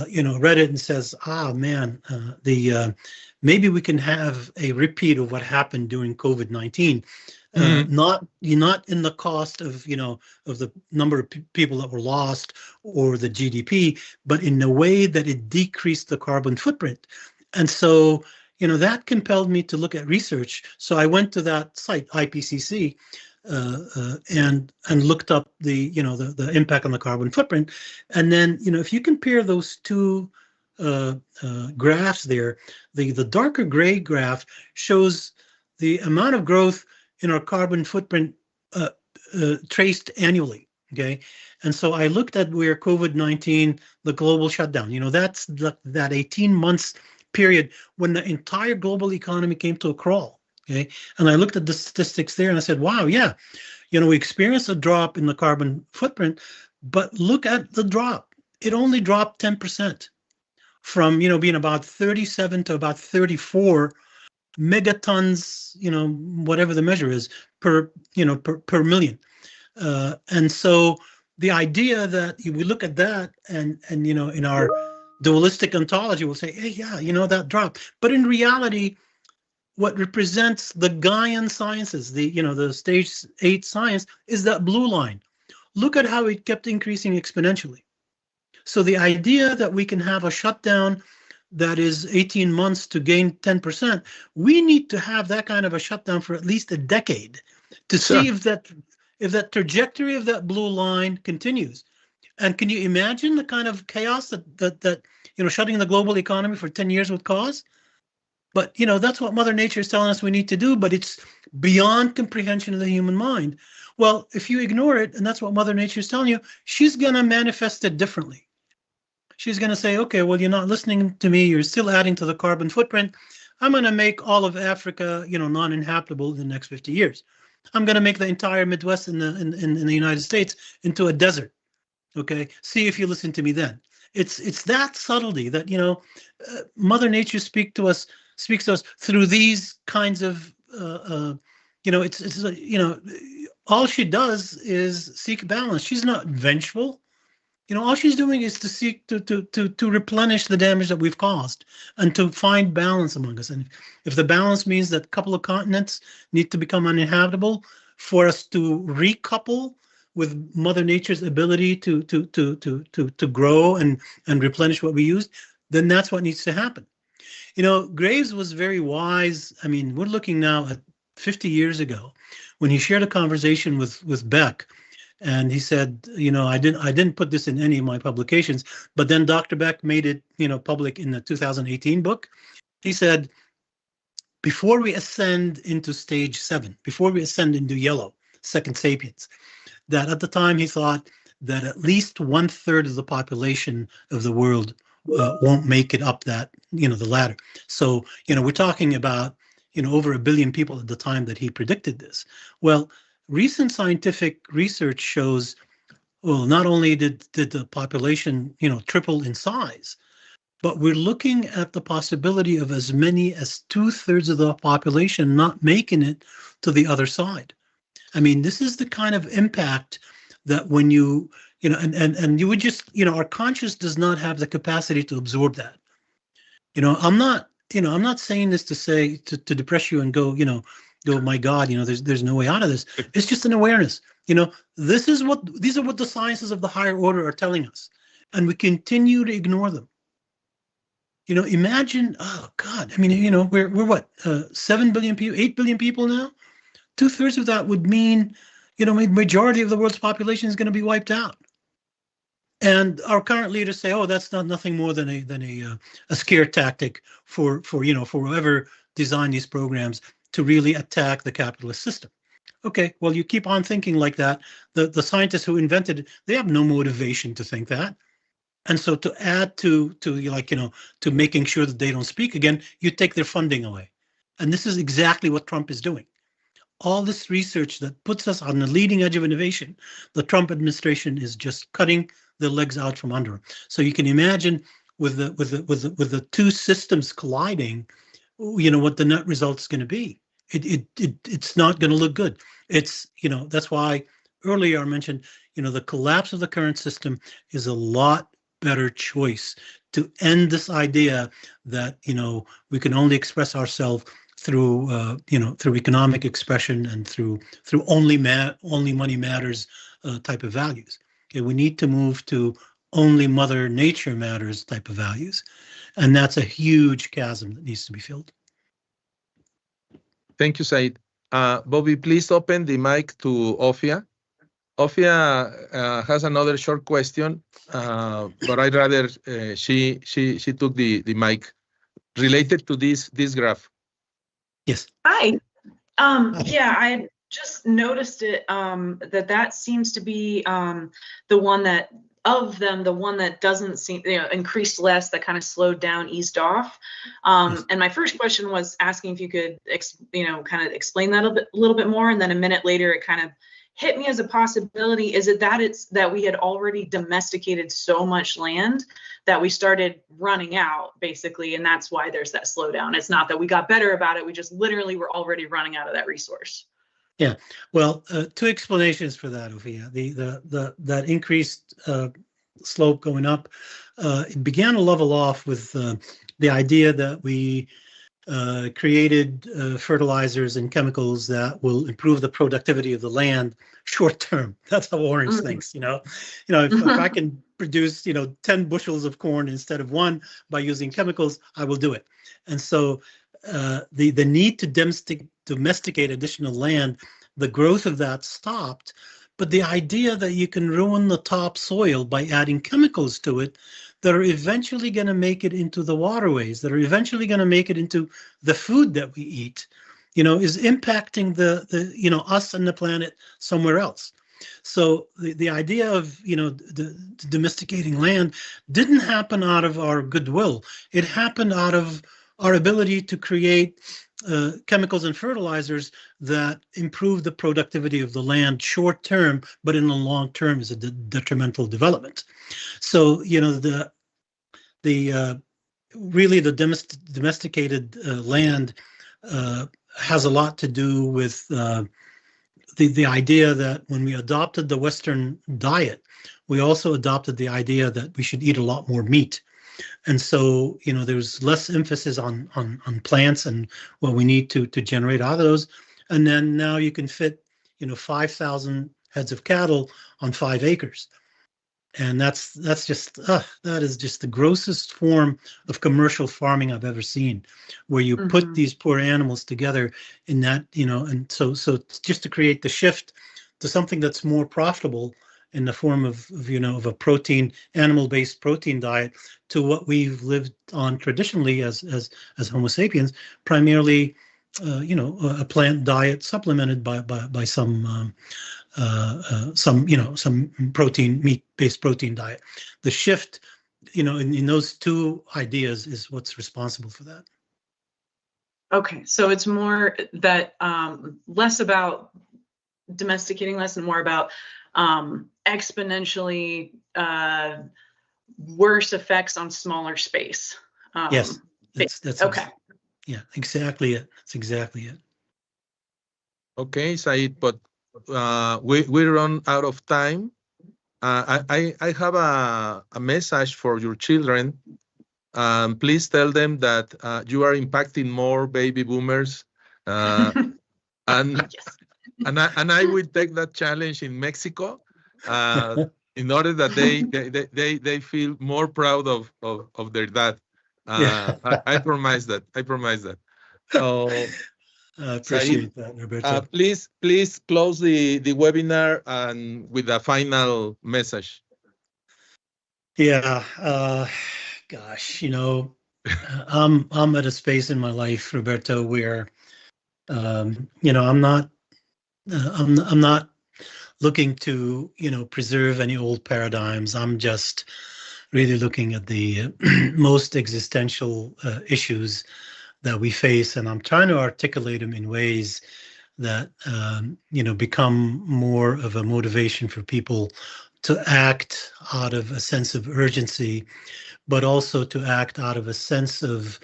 you know, read it and says, ah, man, maybe we can have a repeat of what happened during COVID-19. Not in the cost of, you know, of the number of people that were lost or the GDP, but in a way that it decreased the carbon footprint. And so, you know, that compelled me to look at research. So I went to that site, IPCC, and looked up the, you know, the impact on the carbon footprint. And then, you know, if you compare those two graphs there, the darker gray graph shows the amount of growth in our carbon footprint traced annually, okay? And so I looked at where COVID-19, the global shutdown, you know, that's that 18 months period when the entire global economy came to a crawl, okay? And I looked at the statistics there and I said, wow, yeah, you know, we experienced a drop in the carbon footprint, but look at the drop. It only dropped 10% from, you know, being about 37 to about 34 megatons, you know, whatever the measure is, per, you know, per million. And so the idea that we look at that and you know, in our dualistic ontology, we'll say, hey, yeah, you know, that drop. But in reality, what represents the Gaian sciences, the, you know, the stage 8 science, is that blue line. Look at how it kept increasing exponentially. So the idea that we can have a shutdown that is 18 months to gain 10%, we need to have that kind of a shutdown for at least a decade to see if that trajectory of that blue line continues. And can you imagine the kind of chaos that you know, shutting the global economy for 10 years would cause? But, you know, that's what Mother Nature is telling us we need to do, but it's beyond comprehension of the human mind. Well, if you ignore it, and that's what Mother Nature is telling you, she's going to manifest it differently. She's going to say, okay, well, you're not listening to me. You're still adding to the carbon footprint. I'm going to make all of Africa, you know, non-inhabitable in the next 50 years. I'm going to make the entire Midwest in the United States into a desert. Okay, see if you listen to me then. It's that subtlety that, you know, Mother Nature speaks to us through these kinds of, you know, it's you know, all she does is seek balance. She's not vengeful. You know, all she's doing is to seek to replenish the damage that we've caused and to find balance among us. And if the balance means that a couple of continents need to become uninhabitable for us to recouple with Mother Nature's ability to grow and replenish what we used, then that's what needs to happen. You know, Graves was very wise. I mean, we're looking now at 50 years ago when he shared a conversation with Beck. And he said, you know, I didn't put this in any of my publications, but then Dr. Beck made it, you know, public in the 2018 book. He said, before we ascend into stage 7, before we ascend into yellow, Second Sapiens, that at the time he thought that at least 1/3 of the population of the world won't make it up that, you know, the ladder. So, you know, we're talking about, you know, over 1 billion people at the time that he predicted this. Well, recent scientific research shows, well, not only did the population, you know, triple in size, but we're looking at the possibility of as many as 2/3 of the population not making it to the other side. I mean, this is the kind of impact that when you know, and you would just, you know, our conscious does not have the capacity to absorb that. You know, I'm not saying this to say, to depress you and go, you know, go, my God, you know, there's no way out of this. It's just an awareness. You know, these are what the sciences of the higher order are telling us, and we continue to ignore them. You know, imagine, oh God, I mean, you know, we're what, 7 billion people, 8 billion people now? 2/3 of that would mean, you know, majority of the world's population is going to be wiped out. And our current leaders say, oh, that's not nothing more than a scare tactic for you know, for whoever designed these programs to really attack the capitalist system. Okay, well, you keep on thinking like that. The scientists who invented it, they have no motivation to think that. And so to add to like, you know, to making sure that they don't speak again, you take their funding away. And this is exactly what Trump is doing. All this research that puts us on the leading edge of innovation, the Trump administration is just cutting the legs out from under him. So you can imagine with the two systems colliding, what the net result is going to be. It's not going to look good. It's, that's why earlier I mentioned, the collapse of the current system is a lot better choice to end this idea that, we can only express ourselves through, through economic expression and through only money matters type of values. Okay, we need to move to only Mother Nature matters type of values. And that's a huge chasm that needs to be filled. Thank you, Said. Bobby, please open the mic to Ofia. Ofia has another short question, but I'd rather she took the mic related to this graph. Yes. Hi. Yeah, I just noticed it, that seems to be the one that, of them, the one that doesn't seem, increased less, that kind of slowed down, eased off. And my first question was asking if you could, kind of explain that a little bit more. And then a minute later, it kind of hit me as a possibility. Is it that it's that we had already domesticated so much land that we started running out, basically, and that's why there's that slowdown? It's not that we got better about it. We just literally were already running out of that resource. Yeah, well, two explanations for that, Ofia. That increased slope going up, it began to level off with the idea that we created fertilizers and chemicals that will improve the productivity of the land short term. That's how Orange thinks. If I can produce 10 bushels of corn instead of 1 by using chemicals, I will do it. And so the need to domesticate additional land, the growth of that stopped. But the idea that you can ruin the topsoil by adding chemicals to it that are eventually going to make it into the waterways, that are eventually going to make it into the food that we eat, is impacting the us and the planet somewhere else. So the idea of, the domesticating land didn't happen out of our goodwill. It happened out of our ability to create chemicals and fertilizers that improve the productivity of the land short term, but in the long term is a detrimental development. So, really the domesticated land has a lot to do with the idea that when we adopted the Western diet, we also adopted the idea that we should eat a lot more meat. And so, there's less emphasis on plants and what we need to generate out of those. And then now you can fit, 5,000 heads of cattle on 5 acres. And that is just the grossest form of commercial farming I've ever seen, where you put these poor animals together in that, and so just to create the shift to something that's more profitable in the form of a protein, animal-based protein diet, to what we've lived on traditionally as Homo sapiens, primarily, a plant diet supplemented by some protein, meat-based protein diet. The shift, in those two ideas is what's responsible for that. Okay, so it's more that less about domesticating less and more about exponentially worse effects on smaller space. Yes, that's okay. Yeah, exactly it. That's exactly it. Okay, Said, but we run out of time. I have a message for your children. Please tell them that you are impacting more baby boomers, and Yes. and I will take that challenge in Mexico, in order that they feel more proud of their dad. I promise that. So I appreciate that, Roberto. Please close the webinar and with a final message. Yeah, gosh, I'm at a space in my life, Roberto, where I'm not looking to preserve any old paradigms. I'm just really looking at the most existential issues that we face, and I'm trying to articulate them in ways that become more of a motivation for people act out of a sense of urgency, but also to act out of a sense of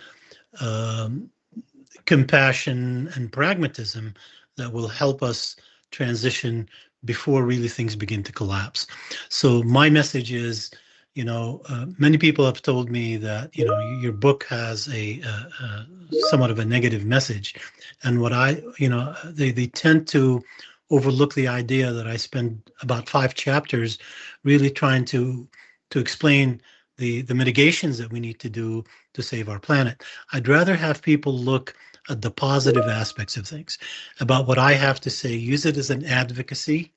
compassion and pragmatism that will help us transition before really things begin to collapse. So my message is, many people have told me that, your book has a somewhat of a negative message. And what they tend to overlook the idea that I spend about 5 chapters really trying to explain the mitigations that we need to do to save our planet. I'd rather have people look at the positive aspects of things, about what I have to say, use it as an advocacy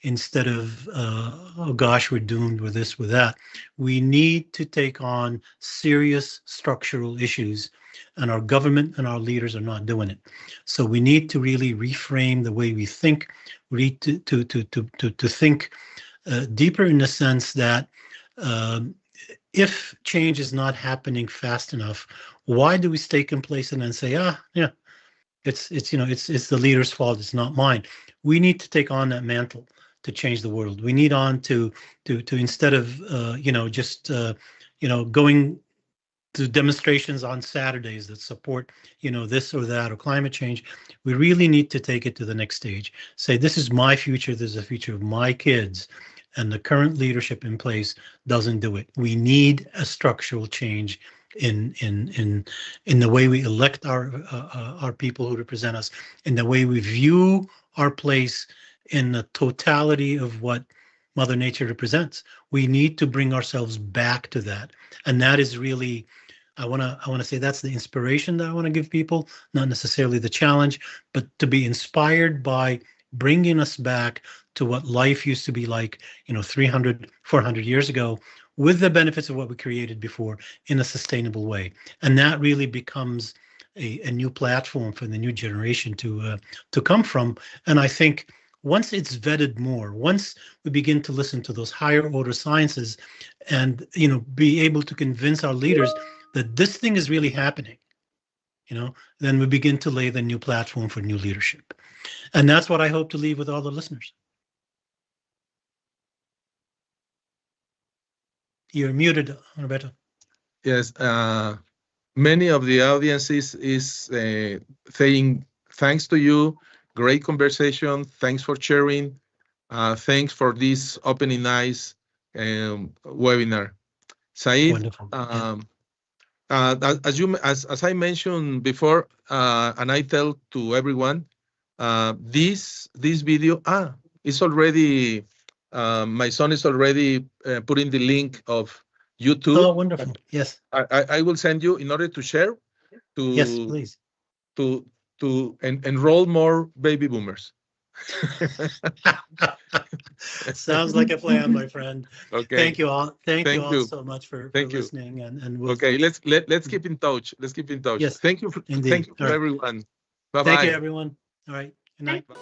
instead of, oh gosh, we're doomed with this, with that. We need to take on serious structural issues, and our government and our leaders are not doing it. So we need to really reframe the way we think. We need to think deeper, in the sense that if change is not happening fast enough, why do we stay complacent and say, it's the leader's fault, it's not mine? We need to take on that mantle to change the world. We need to instead of going to demonstrations on Saturdays that support this or that or climate change, we really need to take it to the next stage. Say, this is my future, this is the future of my kids, and the current leadership in place doesn't do it. We need a structural change in the way we elect our people who represent us, in the way we view our place in the totality of what Mother Nature represents. We need to bring ourselves back to that, and that is really, I want to say, that's the inspiration that I want to give people, not necessarily the challenge, but to be inspired by bringing us back to what life used to be like, 300, 400 years ago, with the benefits of what we created before, in a sustainable way. And that really becomes a new platform for the new generation to come from. And I think once it's vetted more, once we begin to listen to those higher order sciences and, be able to convince our leaders that this thing is really happening, then we begin to lay the new platform for new leadership. And that's what I hope to leave with all the listeners. You're muted, Roberto. Yes, many of the audiences is saying thanks to you. Great conversation. Thanks for sharing. Thanks for this opening eyes webinar. Said, wonderful. as I mentioned before, and I tell to everyone, this video is already. My son is already putting the link of YouTube. Oh, wonderful! Yes, I will send you in order to share. Yes, please. To enroll more baby boomers. Sounds like a plan, my friend. Okay. Thank you all. Thank you all so much for listening. And we'll... Okay, let's keep in touch. Let's keep in touch. Yes. Thank you for Indeed. everyone. Bye bye. Thank you, everyone. All right. Good night. Bye.